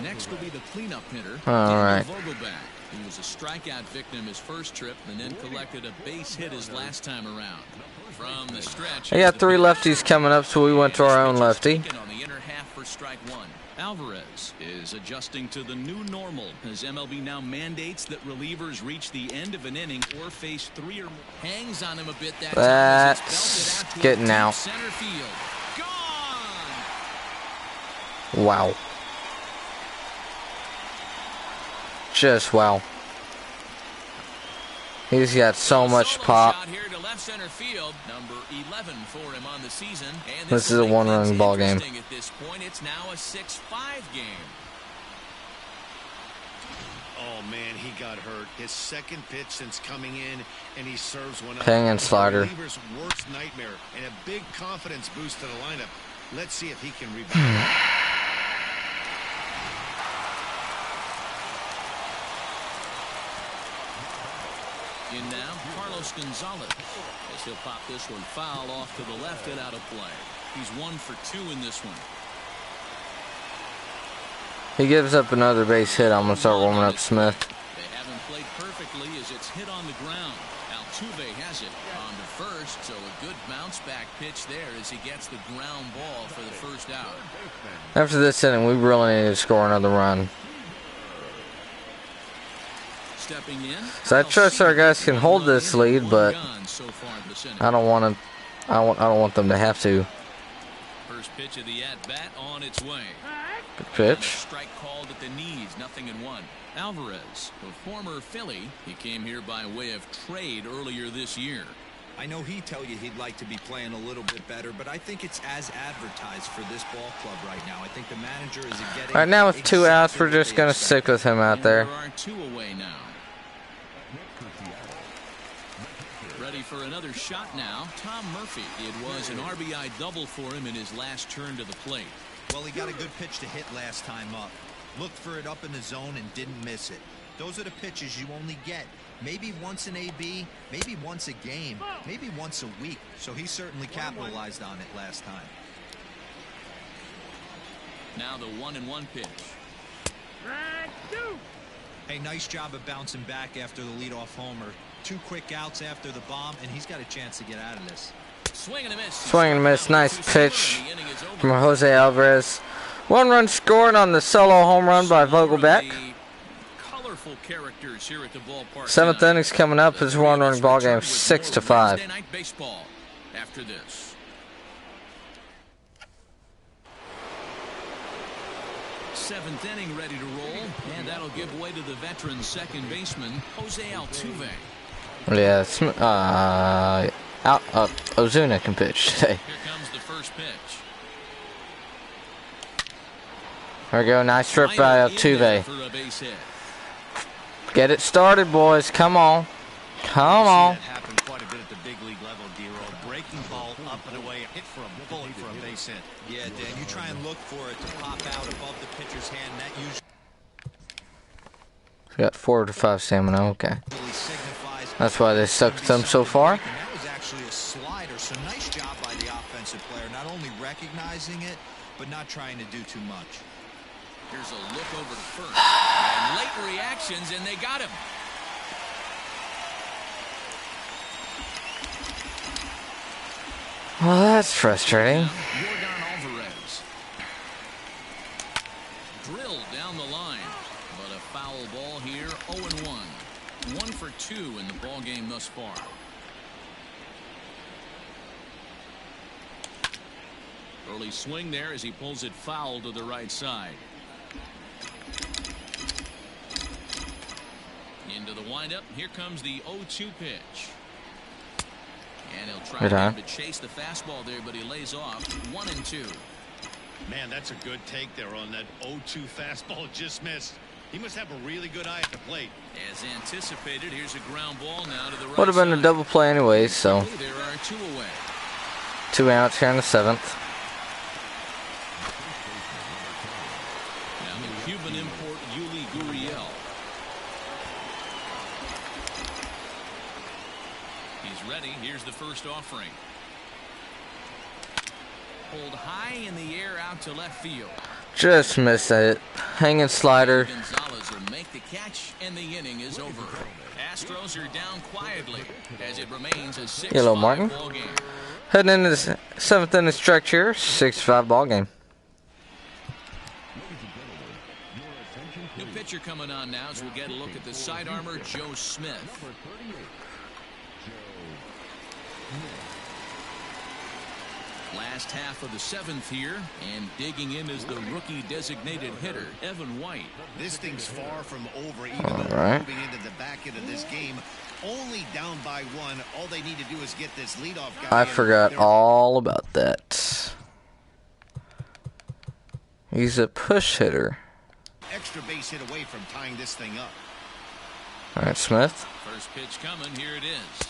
Next will be the cleanup hitter, All Daniel right. Vogelback. He was a strikeout victim his first trip and then collected a base hit his last time around. From the stretch, I got 3 lefties coming up, so we went to our own lefty. on the inner half for strike 1. Alvarez is adjusting to the new normal as MLB now mandates that relievers reach the end of an inning or face 3 or more. Hangs on him a bit that time as it's That's belted out to getting deep out. center field. Gone! Wow. Just wow. He's got so much Solo pop. shot here to left center field, number 11 for him on the season. And This is will a make one-run things ball game. interesting At this point, it's now a 6-5 game. Oh, man, he got hurt. His second pitch since coming in, and he serves one up. Hanging slider. The reliever's worst nightmare, and a big confidence boost to the lineup. Let's see if he can rebound. In now, Carlos Gonzalez. As he'll pop this one foul off to the left and out of play. He's 1 for 2 in this one. He gives up another base hit. I'm going to start warming up Smith. They haven't played perfectly as it's hit on the ground. Altuve has it on to first, so a good bounce back pitch there as he gets the ground ball for the first out. After this inning, we really need to score another run. Stepping in. So I trust our guys can hold this lead, but I don't want to. I don't want them to have to. First pitch of the at bat on its way. Good pitch. Strike called at the knees, 0-1. Alvarez, a former Philly, he came here by way of trade earlier this year. I know he'd tell you he'd like to be playing a little bit better, but I think it's as advertised for this ball club right now. I think the manager is getting. Right now with 2 outs, we're just going to stick with him out there. There are 2 away now. Ready for another shot now. Tom Murphy. It was an RBI double for him in his last turn to the plate. Well, he got a good pitch to hit last time up. Looked for it up in the zone and didn't miss it. Those are the pitches you only get. Maybe once an AB, maybe once a game, maybe once a week. So he certainly capitalized on it last time. Now the 1-1 pitch. Hey, nice job of bouncing back after the leadoff homer. 2 quick outs after the bomb, and he's got a chance to get out of this. Swing and a miss. Swing and a miss. Nice pitch from Jose Alvarez. 1 run scored on the solo home run by Vogelback. Colorful characters here at the ballpark. 7th inning's coming up. It's a 1-run ball game, 6-5. Wednesday night baseball after this. 7th inning ready to roll, and that'll give way to the veteran second baseman Jose Altuve. Yeah, Ozuna can pitch today. Here comes the first pitch. There we go. Nice strip by Altuve. For a base hit. Get it started, boys. Come on. Come on. That happened quite a bit at the big league level, D-Roll. Breaking ball up and away, hit for a bullet for a base hit. Yeah, Dan, you try and look for it to pop out above the pitcher's hand. That usually We got 4 to 5 stamina. Okay. signifies. That's why they stuck with them so far. And that was actually a slider, so nice job by the offensive player, not only recognizing it, but not trying to do too much. Here's a look over to first. And late reactions, and they got him. Well, that's frustrating. Jordan Alvarez. Drilled down the line, but a foul ball here, 0-1. 1 for 2 in the ball game thus far. Early swing there as he pulls it foul to the right side. Into the windup. Here comes the 0-2 pitch. And he'll try again to chase the fastball there, but he lays off. 1-2. Man, that's a good take there on that 0-2 fastball. Just missed. He must have a really good eye at the plate. As anticipated, here's a ground ball now to the right. Would have been a double play anyways, so. There are 2 away. 2 outs here in the 7th. Now the Cuban import Yuli Gurriel. He's ready. Here's the first offering. Pulled high in the air out to left field. Just missed it. Hanging slider. Gonzalez will make the catch, and the inning is over. Astros are down quietly as it remains a 6-5 ball game. Heading into the 7th inning stretch here, 6-5 ball game. New pitcher coming on now as we'll get a look at the side armor, Joe Smith. Last half of the 7th here, and digging in is the rookie designated hitter, Evan White. This thing's far from over, even though we're moving into the back end of this game. Only down by 1. All they need to do is get this leadoff guy. I forgot all about that. He's a push hitter. Extra base hit away from tying this thing up. All right, Smith. First pitch coming. Here it is.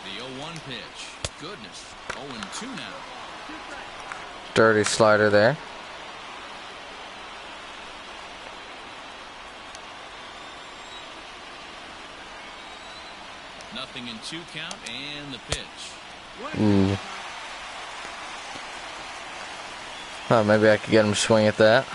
The 0-1 pitch. Goodness. 0-2 now. Dirty slider there. Nothing in 2 count and the pitch. Ooh. Oh, maybe I could get him to swing at that.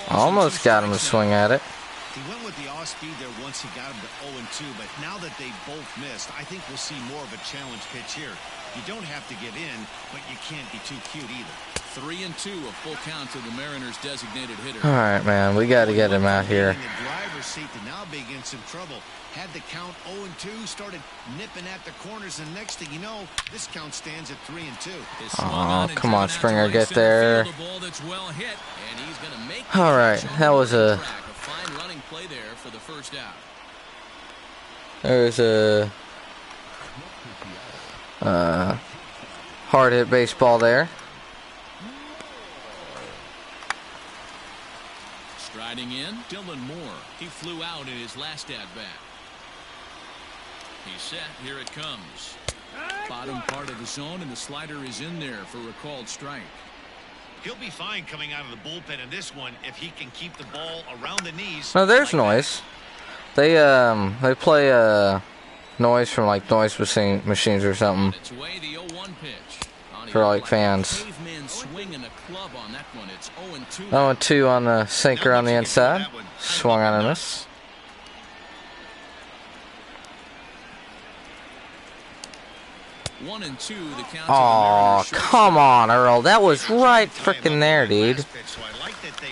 Almost got him to swing at it. He went with the off-speed there once he got him to 0-2, but now that they both missed, I think we'll see more of a challenge pitch here. You don't have to give in, but you can't be too cute either. 3-2, a full count to the Mariners' designated hitter. All right, man, we got to get him out here. The driver's seat to now be in some trouble. Had the count 0-2, started nipping at the corners, and next thing you know, this count stands at 3-2. Oh, come on, Springer, get there. All right, that was a fine running play there for the first out. there's a hard hit baseball there. Striding in, Dylan Moore. He flew out in his last at-bat. He's set. Here it comes. Bottom part of the zone, and the slider is in there for a called strike. He'll be fine coming out of the bullpen in this one if he can keep the ball around the knees. No, there's noise. They play noise from like noise machines or something It's away the 0-1 pitch. for like fans. Caveman swing and a club on that one. It's 0-2. 0-2 on the sinker on the inside. Swung on a miss. One and two, the count. Oh, come on, Earl. That was right freaking there, dude.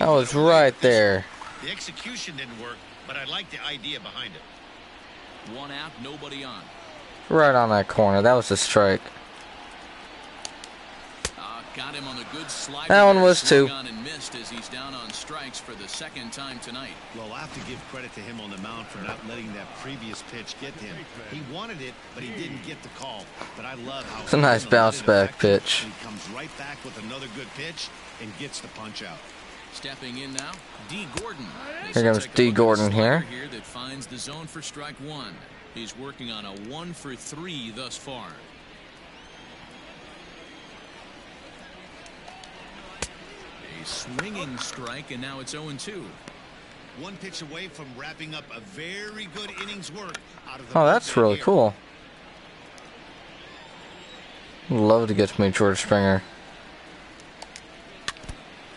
That was right there. The execution didn't work, but I like the idea behind it. One out, nobody on. Right on that corner. That was a strike. Got him on the good slider. That one was two. On and missed as he's down on strikes for the second time tonight. Well, I have to give credit to him on the mound for not letting that previous pitch get to him. He wanted it, but he didn't get the call. But I love how it's a nice bounce back pitch. He comes right back with another good pitch and gets the punch out. Stepping in now, D. Gordon. Here comes D. Gordon here. That finds the zone for strike one. He's working on a 1-for-3 thus far. Swinging strike, and now it's 0-2. One pitch away from wrapping up a very good innings work out of the that's really cool. Love to get to meet George Springer.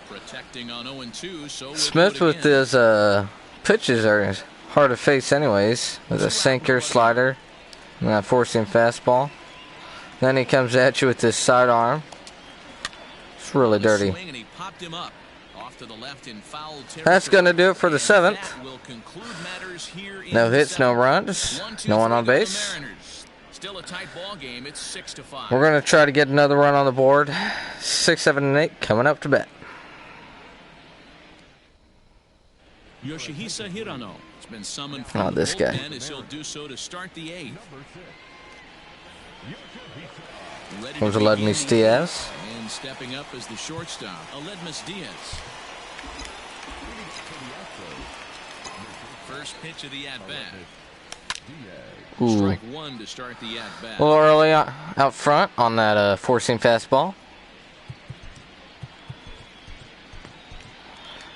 Protecting on 0-2, so Smith with his pitches are hard to face anyways. With a sinker, slider, and that four-seam fastball. Then he comes at you with this sidearm. It's really dirty. That's going to do it for the seventh. No hits, no runs, no one on base. Still a tight ball game. It's 6-5. We're going to try to get another run on the board. 6, 7, and 8 coming up to bat. Yoshihisa Hirano has been summoned from this guy. as he'll do so to start the 8th. Comes Aledmys Diaz. And stepping up as the shortstop, Aledmys Diaz. First pitch of the at-bat. Strike one to start the at-bat. A little early out front on that four-seam fastball.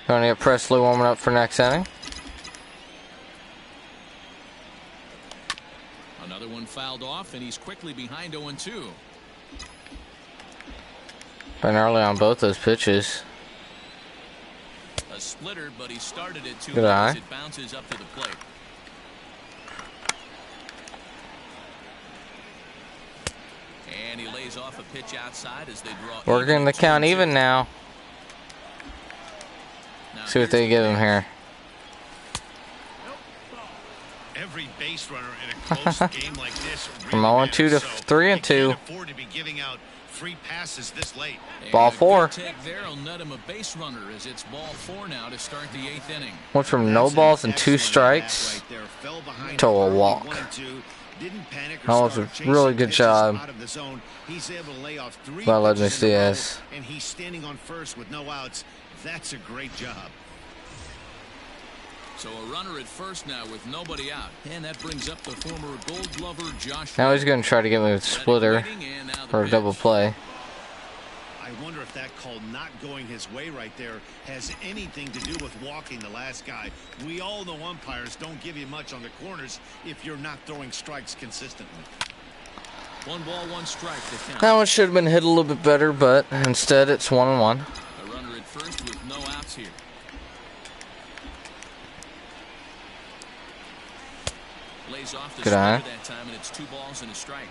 Going to get Presley warming up for next inning. Another one fouled off, and he's quickly behind 0-2. Been early on both those pitches. A splitter, but he started it too Good late eye. as it bounces up to the plate. And he lays off a pitch outside as they draw. We're getting the count even now. See what they give him here. Every base runner in a close game like this From 0-2 to 3-2. Can't afford to be giving out free passes this late. Ball 4. Take there will net him a base runner as it's ball 4 now to start the 8th inning. Went from no balls and 2 strikes to a walk. That was a really good job by Aledmys Diaz. And he's standing on first with no outs. That's a great job. So a runner at first now with nobody out. And that brings up the former Gold Glover Josh. Now he's going to try to get me with a splitter or a double play. I wonder if that call not going his way right there has anything to do with walking the last guy. We all know umpires don't give you much on the corners if you're not throwing strikes consistently. 1 ball, 1 strike to count. That one should have been hit a little bit better, but instead it's 1-1. A runner at first with no outs here. Lays off the Good eye. that time, and it's 2 balls and a strike.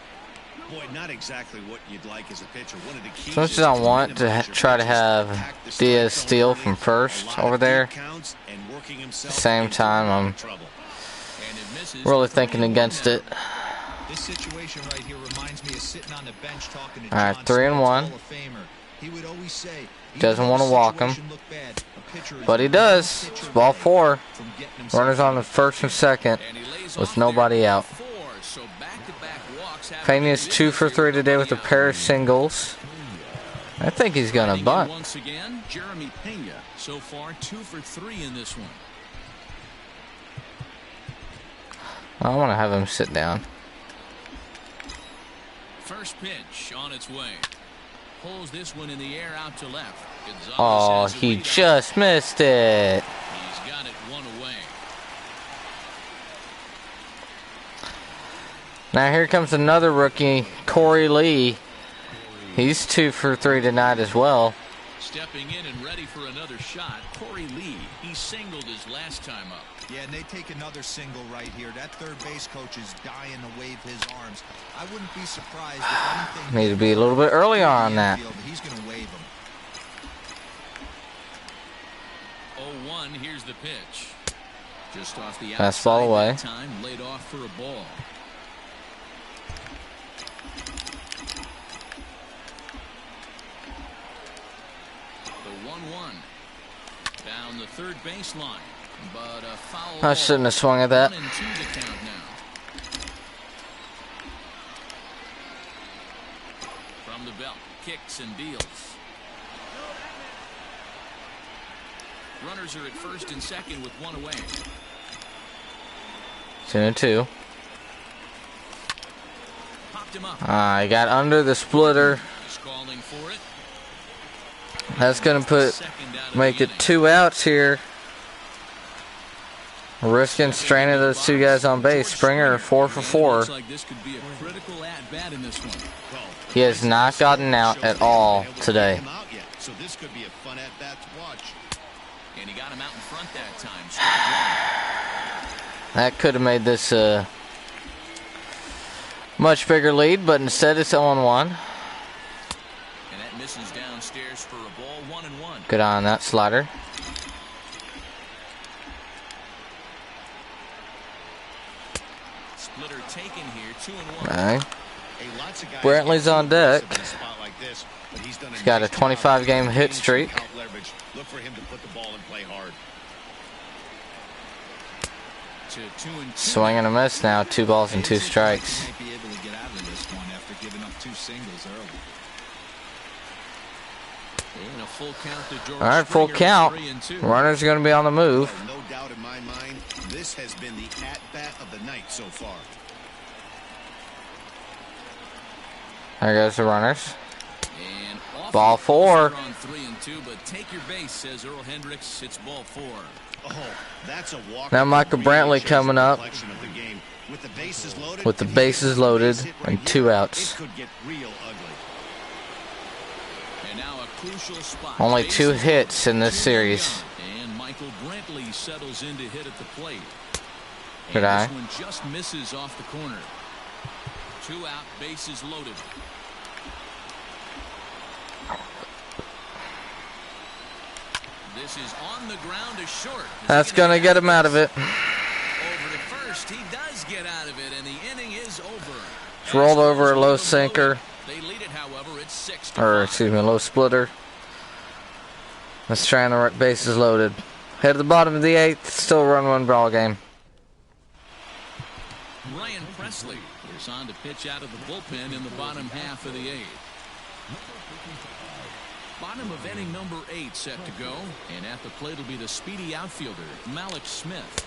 Boy, not exactly what you'd like as a pitcher. One of the keys So much as I want to try to have Diaz steal from first over there, at the same time I'm really thinking against it. This situation right here reminds me of sitting on the bench talking to All right, John 3-1. Hall of Famer. He would always say, Doesn't want to walk him, but he does. It's ball 4. Runners on the first and second with nobody out. Pena's 2 for 3 today with a pair of singles. I think he's gonna bunt. Once again, Jeremy Pena. So far, 2 for 3 in this one. I want to have him sit down. First pitch on its way. Pulls this one in the air out to left. Gonzalez Oh, has a he lead just missed it. out. He's got it 1 away. Now here comes another rookie, Corey Lee. He's 2 for 3 tonight as well. Stepping in and ready for another shot, Corey Lee. He singled his last time up. Yeah, and they take another single right here. That third base coach is dying to wave his arms. I wouldn't be surprised if anything. Need to be a little bit early on that. He's going to wave him. 0-1, here's the pitch. Just off the Fastball outside away. that time, laid off for a ball. The 1-1 down the third baseline, but a foul. I shouldn't have swung at that. 1-2 the count now. From the belt, kicks and deals. Runners are at first and second with 1 away. 2-2. Popped him up. I got under the splitter. He's calling for it. That's gonna Second out of make the it inning. 2 outs here. Risking straining those 2 guys on base. Springer 4 for 4. Looks like this could be a critical at-bat in this one. He has not gotten out at all today. So this could be a fun at-bat to watch. And he got him out in front that time. Strike That could have made this a much bigger lead, but instead it's 0-1. one. And that misses downstairs for a ball. 1-1. Good on that slider. Splitter taken here. 2-1. Right. Hey, lots of guys Brantley's on deck. in a spot like this, but he's done He's got a nice job 25-game hit gaining streak. out leverage. Look for him to put the ball and play hard. To 2-2. Swing and a miss now. 2 balls and 2 strikes. He might be able to get out of this one after giving up 2 singles early. And a full count to George All right, full Springer, count. 3-2. Runners are going to be on the move. No doubt in my mind, this has been the at-bat of the night so far. There goes the runners. And off Ball the 4. poster on 3-2, but take your base, says Earl Hendricks. It's ball 4. Oh, that's a walk. Now Michael Brantley coming up Of the game. With the bases loaded, with the if he bases gets a loaded base hit and right 2 here, outs. It could get real ugly. And now a crucial spot. Only Bases 2 loaded, hits in this 2 series. down. And Michael Brantley settles in to hit at the plate. Good And eye. this one just misses off the corner. 2 out, bases loaded. This is on the ground to short. Is That's he going to gonna get him out of it. Over to first. He does get out of it, and the inning is over. It's rolled over a low sinker. They lead it, however, it's 6-5. Or, excuse me, a low splitter. Let's try and the bases loaded. Head to the bottom of the 8th. Still run 1 ball game. Ryan Presley is on to pitch out of the bullpen in the bottom half of the 8th. Bottom of inning number 8 set to go, and at the plate will be the speedy outfielder Malik Smith.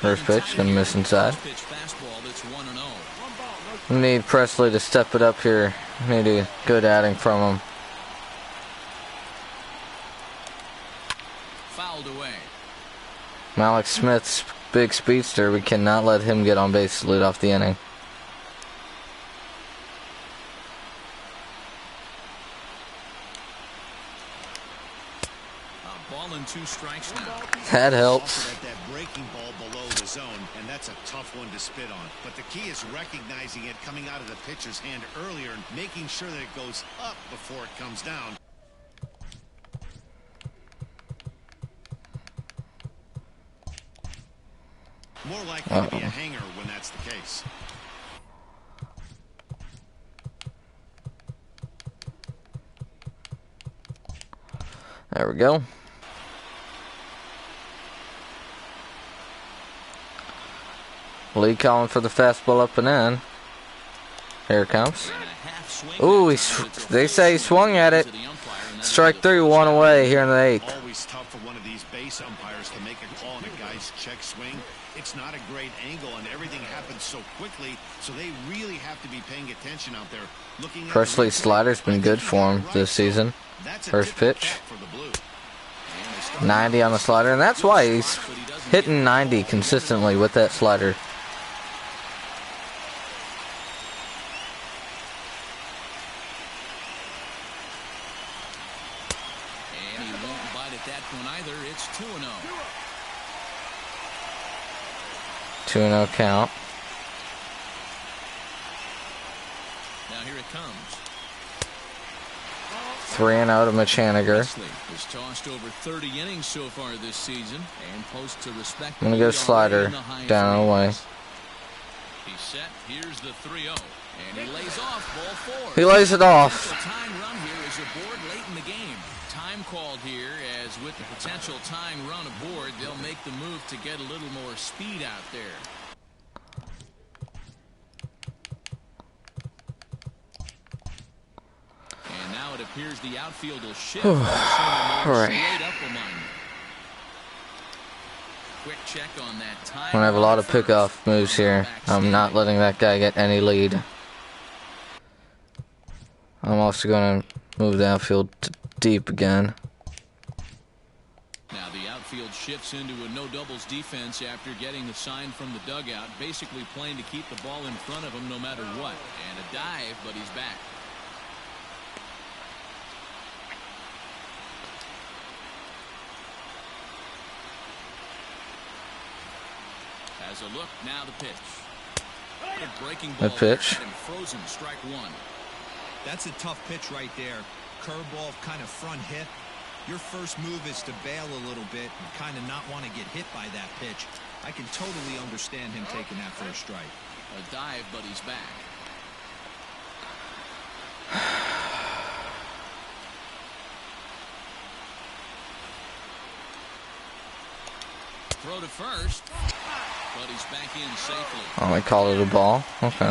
First pitch, going to miss inside. Pitch fastball that's 1-0. We need Presley to step it up here. We need a good outing from him. Malik Smith's big speedster. We cannot let him get on base to lead off the inning. Ball and 2 strikes now. That helps. At that breaking ball below the zone, and that's a tough one to spit on. But the key is recognizing it coming out of the pitcher's hand earlier and making sure that it goes up before it comes down. More likely to be a hanger when that's the case. There we go. Lee calling for the fastball up and in. Here it comes. Ooh, they say he swung at it. Strike 3, 1 away here in the 8th. Always tough for one of these base umpires to make a call on a guy's check swing. It's not a great angle, and everything happens so quickly, so they really have to be paying attention out there. Looking Presley's slider's been good for him this season. First pitch. 90 on the slider, and that's why he's hitting 90 consistently with that slider. And he won't bite at that one either. It's 2-0. 2-0 count. Now here it comes. 3-0 to Mechaniger. Has tossed over 30 innings so far this season and posts a respectable. I'm gonna go slider down and away. He's set. Here's the 3-0, and he lays off ball 4. He lays it off. The tying run here is aboard late in the game. Time called here, as with the potential tying run aboard, they'll make the move to get a little more speed out there. And now it appears the outfield will shift. All right. Quick check on that time. I'm gonna have a lot of pickoff moves here. I'm not letting that guy get any lead. I'm also gonna move the outfield deep again. Now the outfield shifts into a no doubles defense after getting the sign from the dugout, basically playing to keep the ball in front of him no matter what. And a dive, but he's back. As a look, now the pitch. A breaking ball. The pitch. And frozen, strike 1. That's a tough pitch right there. Curveball, kind of front hit. Your first move is to bail a little bit and kind of not want to get hit by that pitch. I can totally understand him taking that first strike. A dive, but he's back. Throw to first, but he's back in safely. Oh, I called it a ball. Okay.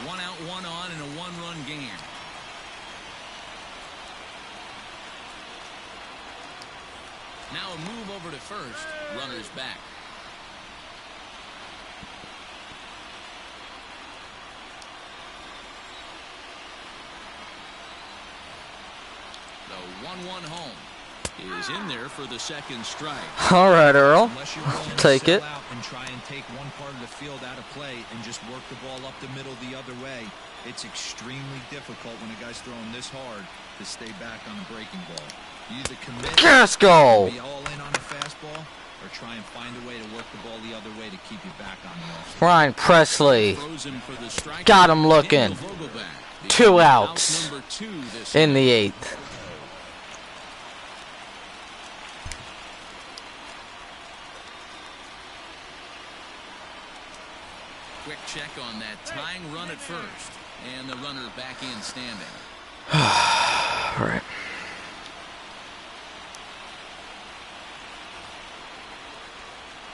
1 out, 1 on in a 1-run game. Now a move over to first. Runner's back. The 1-1 home is in there for the second strike. All right, Earl. Unless you're willing to Take sell it. out and try and take one part of the field out of play and just work the ball up the middle the other way, it's extremely difficult when a guy's throwing this hard to stay back on a breaking ball. You either commit Gaskell! be all in on a fastball or try and find a way to work the ball the other way to keep you back on the off. Ryan Presley. Frozen for the strike. Got him looking. Daniel Vogelback. 2 outs Out number 2 this in the 8th. Quick check on that tying run at first, and the runner back in standing. All right.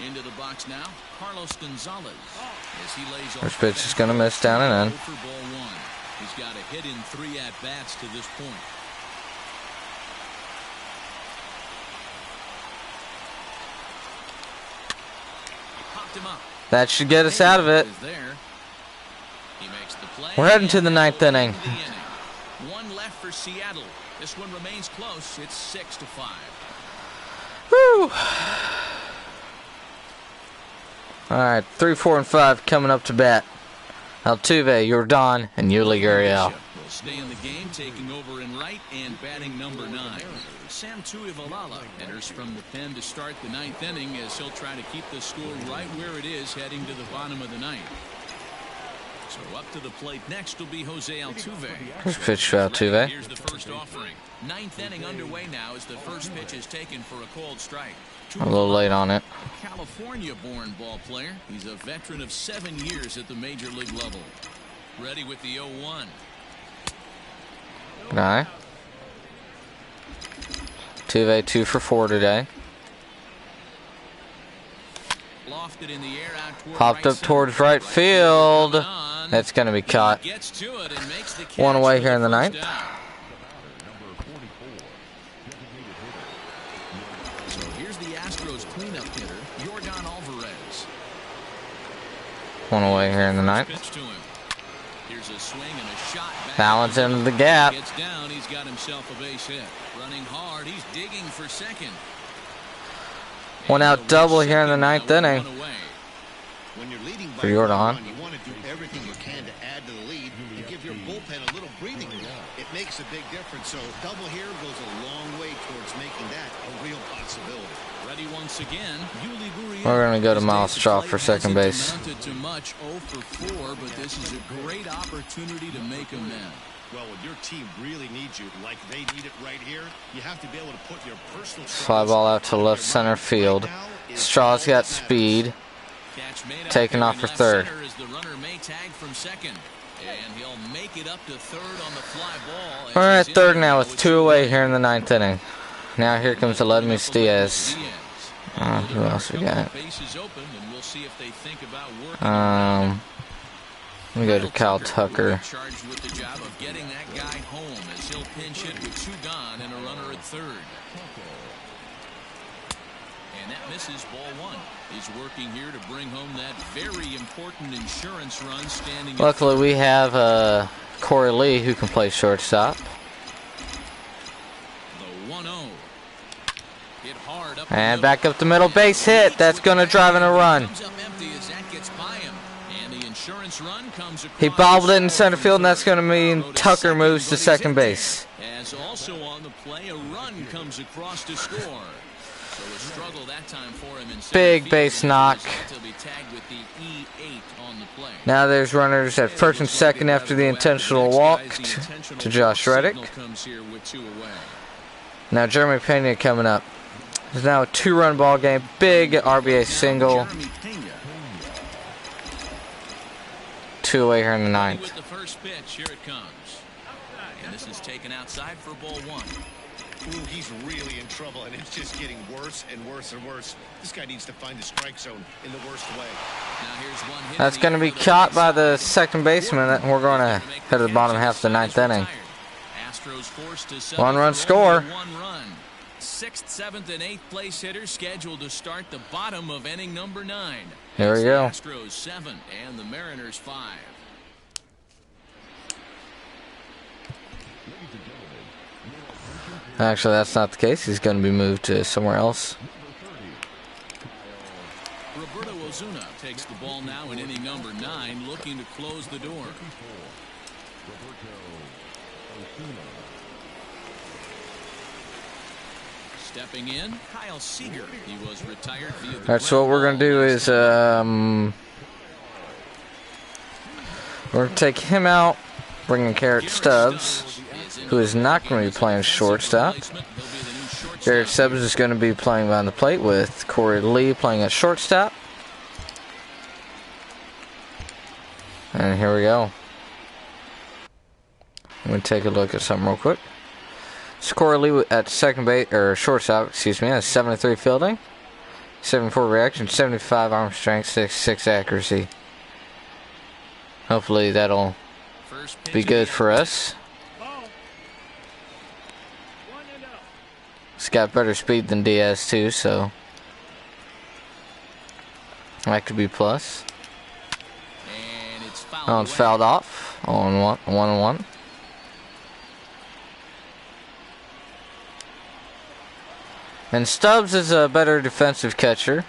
Into the box now, Carlos Gonzalez. As he lays off First pitch is going to miss down and in. for ball 1. He's got a hit in 3 at-bats to this point. Popped him up. That should get us out of it. Is there. He makes the play. We're heading to the 9th inning. One left for Seattle. This one remains close. It's 6-5. Whew. Woo! Alright, 3, 4, and 5 coming up to bat. Altuve, Jordan, and Yuli Gurriel. Will stay in the game, taking over in right and batting number 9. Sam Tuivalala enters from the pen to start the 9th inning as he'll try to keep the score right where it is heading to the bottom of the 9th. So up to the plate next will be Jose Altuve. First pitch for Altuve. Here's the first offering. 9th inning underway now as the first pitch is taken for a called strike. A little late on it. California-born ball player. He's a veteran of 7 years at the major league level. Ready with the 0-1. Alright. Altuve 2 for 4 today. Lofted in the air out toward Popped up towards right field. That's going to be caught. One away here in the 9th. So here's the Astros cleanup hitter, Jordan Alvarez. One away here in the 9th. Pitch to him. Here's a swing and a shot. Balance into the gap. Gets down, he's got himself a base hit. Running hard, he's digging for second. One out double here in the 9th inning. When you're leading by For Jordan. you want to do everything you can to add to the lead and give your bullpen a little breathing room. It makes a big difference. So double here goes a long way towards making that a real possibility. Ready once again. Yuli Gurriel. We're going to go to Miles Straw for second base. Amounted to much 0 for 4, but this is a great opportunity to make amends. Well, when your team really needs you, like they need it right here, you have to be able to put your personal Fly ball out to left center field. Straw's got speed. Taking off for third. As the runner may tag from second, and he'll make it up to third on the fly ball. We're at third now with 2 away here in the 9th inning. Now here comes Aledmys Diaz. Who else we got? Let me go to Kyle Tucker. Charged with the job of getting that guy home as he'll pinch hit with 2 gone and a runner at third. And that misses ball 1. He's working here to bring home that very important insurance run standing. Luckily we have Corey Lee who can play shortstop. The 1-0. Hit hard up And back up the middle, base hit. That's going to drive in a run. He bobbled it in center field, and that's going to mean Tucker moves to second base. As also on the play, a run comes across to score. So a struggle that time for him in Big base knock. to be tagged with the E8 on the play. Now there's runners at first and second after the intentional walk to Josh Reddick. Now Jeremy Pena coming up. It's now a 2-run ball game. Big RBA single. 2 away here in the 9th. With the first pitch, here it comes. And this is taken outside for ball 1. Ooh, he's really in trouble, and it's just getting worse and worse and worse. This guy needs to find the strike zone in the worst way. Now here's one hit. That's going to be caught by the second baseman, and we're going to head to the bottom half of the 9th inning. Astros forced to 1-run score. 1 run. 6th, 7th, and 8th place hitters scheduled to start the bottom of inning number 9. Here we go. Astros 7 and the Mariners 5. Actually, that's not the case. He's going to be moved to somewhere else. Roberto Ozuna takes the ball now in inning number 9, looking to close the door. Stepping in, Kyle Seager. He was retired via the Alright, so what we're going to do is we're going to take him out, bring in Garrett Stubbs, who is not going to be playing shortstop. Garrett Stubbs is going to be playing behind the plate with Corey Lee playing at shortstop. And here we go. I'm going to take a look at something real quick. So Corey Lee at second base, or shortstop, excuse me, has 73 fielding, 74 reaction, 75 arm strength, 66 accuracy. Hopefully that'll be good for us. He's got better speed than Diaz too, so that could be plus. Oh, it's fouled off on 1-1. And Stubbs is a better defensive catcher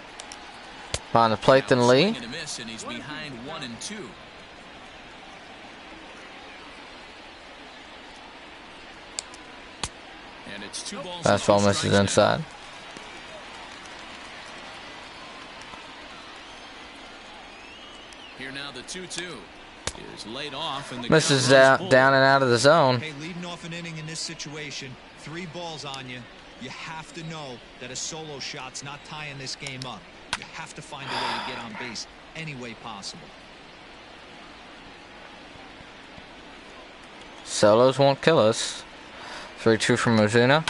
on the plate than Lee. And a miss, and he's behind 1-2. And it's 2 balls. Fastball misses inside. Here now the 2-2 is laid off, and the Misses down and out of the zone. Hey, leading off an inning in this situation, 3 balls on you. You have to know that a solo shot's not tying this game up. You have to find a way to get on base any way possible. Solos won't kill us. 3-2 from Ozuna.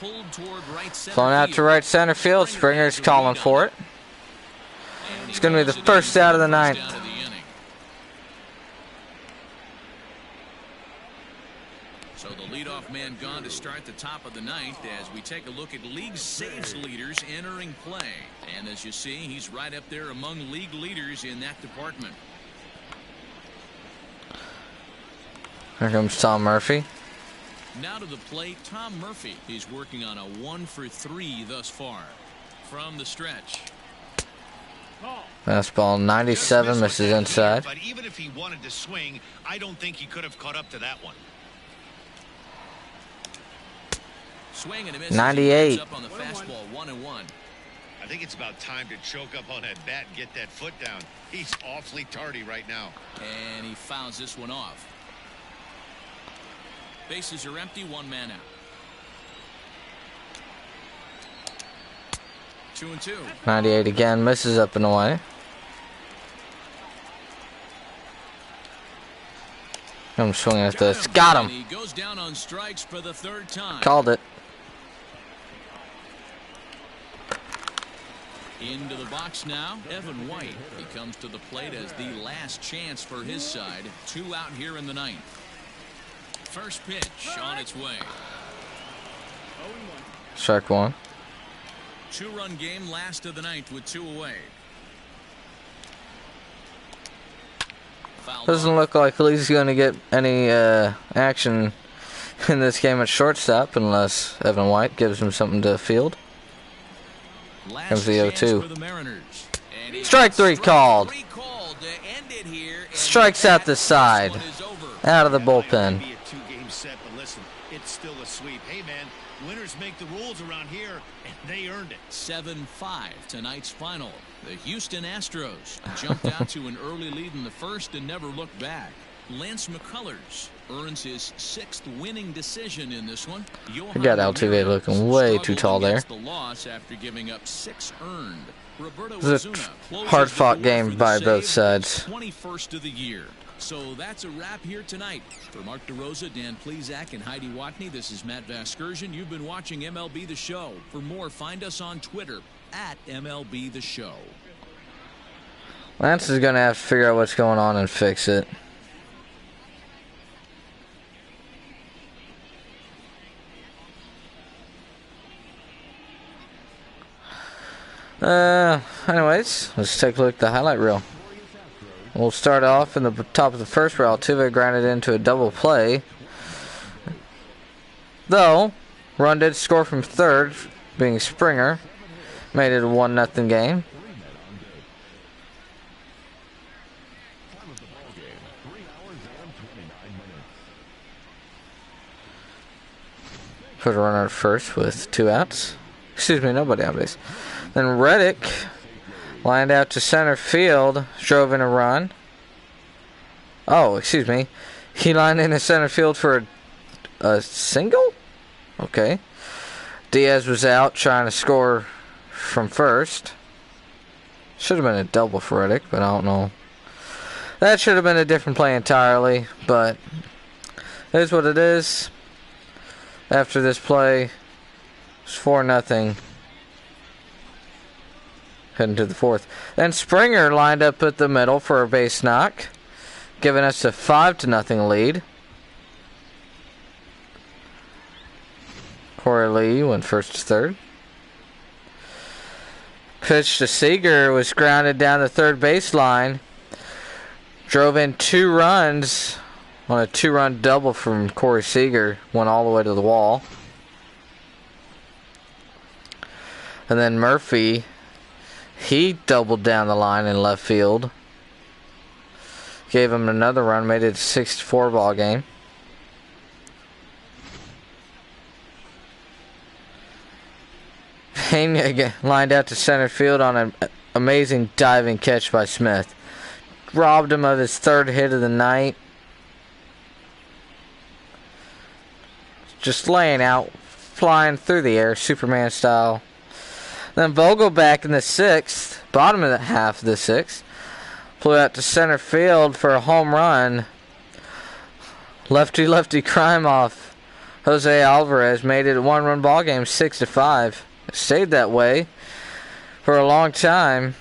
Pulled toward right center Flown out to right center field. Springer's calling for it. It's going to be the first out of the ninth. So the leadoff man gone to start the top of the ninth as we take a look at league saves leaders entering play. And as you see, he's right up there among league leaders in that department. Here comes Tom Murphy. Now to the plate, Tom Murphy. He's working on a 1-for-3 thus far. From the stretch. Fastball 97 misses inside. But even if he wanted to swing, I don't think he could have caught up to that one. Swing and a miss. 98. Up on the fastball, 1-1. I think it's about time to choke up on that bat and get that foot down. He's awfully tardy right now. And he fouls this one off. Bases are empty, 1 man out. 2-2. 98 again, misses up and away. I'm swinging at this. Got him. He goes down on strikes for the 3rd time. Called it. Into the box now, Evan White. He comes to the plate as the last chance for his side. 2 out here in the ninth. First pitch on its way. Strike 1. 2-run game, last of the ninth with 2 away. Doesn't look like Lee's going to get any action in this game at shortstop unless Evan White gives him something to field. Comes the 0-2. Strike 3 called. Strikes out the side. Out of the bullpen. Set, but listen, it's still a sweep. Hey man, winners make the rules around here, and they earned it. 7-5 tonight's final. The Houston Astros jumped out to an early lead in the first and never looked back. Lance McCullers earns his 6th winning decision in this one. We got Altuve looking way too tall there. The loss after giving up 6 earned. It was a hard-fought game by both sides. 21st of the year. So that's a wrap here tonight. For Mark DeRosa, Dan Plezak, and Heidi Watney, this is Matt Vasgersian. You've been watching MLB The Show. For more, find us on Twitter at MLB The Show. Lance is going to have to figure out what's going on and fix it. Anyways, let's take a look at the highlight reel. We'll start off in the top of the first row. Altuve grounded into a double play. Though, run did score from third, being Springer. Made it a 1-0 game. Put a runner at first with 2 outs. Excuse me, nobody on base. Then Reddick lined out to center field, drove in a run. Oh, excuse me. He lined in the center field for a single? Okay. Diaz was out trying to score from first. Should have been a double for Reddick, but I don't know. That should have been a different play entirely, but it is what it is. After this play, it's 4-0. Heading to the 4th. Then Springer lined up at the middle for a base knock, giving us a 5-0 lead. Corey Lee went first to third. Pitch to Seager was grounded down the third baseline. Drove in 2 runs on a 2-run double from Corey Seager. Went all the way to the wall. And then Murphy, he doubled down the line in left field. Gave him another run, made it a 6-4 ball game. Pena lined out to center field on an amazing diving catch by Smith. Robbed him of his third hit of the night. Just laying out, flying through the air, Superman style. Then Vogel back in the 6th, bottom of the half of the 6th. Flew out to center field for a home run. Lefty crime off. Jose Alvarez made it a 1-run ball game, 6-5. It stayed that way for a long time.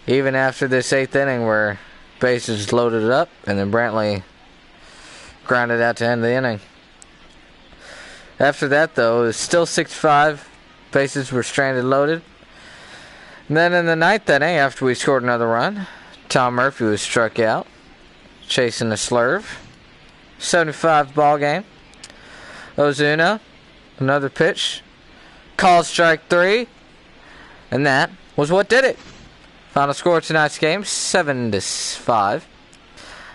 Even after this 8th inning where bases loaded up and then Brantley grounded out to end the inning. After that, though, it was still 6-5. Bases were stranded loaded. And then in the 9th inning, after we scored another run, Tom Murphy was struck out, chasing the slurve. 75 ball game. Ozuna, another pitch. Called strike 3. And that was what did it. Final score of tonight's game, 7-5.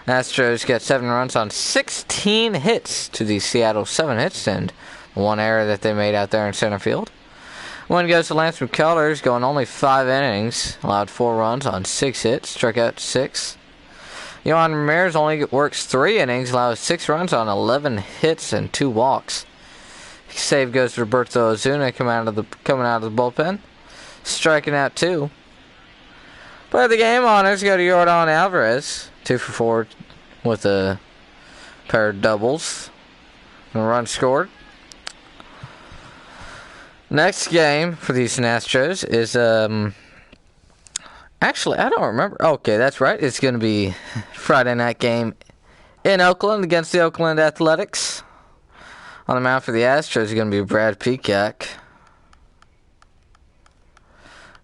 Astros get 7 runs on 16 hits to the Seattle 7 hits and 1 error that they made out there in center field. One goes to Lance McCullers, going only 5 innings, allowed 4 runs on 6 hits, struck out 6. Yohan Ramirez only works 3 innings, allows 6 runs on 11 hits and 2 walks. Save goes to Roberto Ozuna coming out of the bullpen, striking out 2. Play of the game honors go to Yordan Alvarez, 2 for 4 with a pair of doubles and a run scored. Next game for the Houston Astros is, actually, I don't remember. Okay, that's right. It's going to be Friday night game in Oakland against the Oakland Athletics. On the mound for the Astros is going to be Brad Peacock.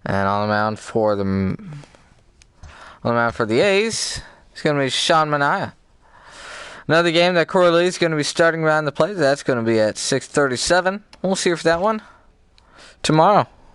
And on the mound for the A's, it's going to be Sean Manaea. Another game that Corey Lee is going to be starting around the plate. That's going to be at 6:37. We'll see you for that one tomorrow.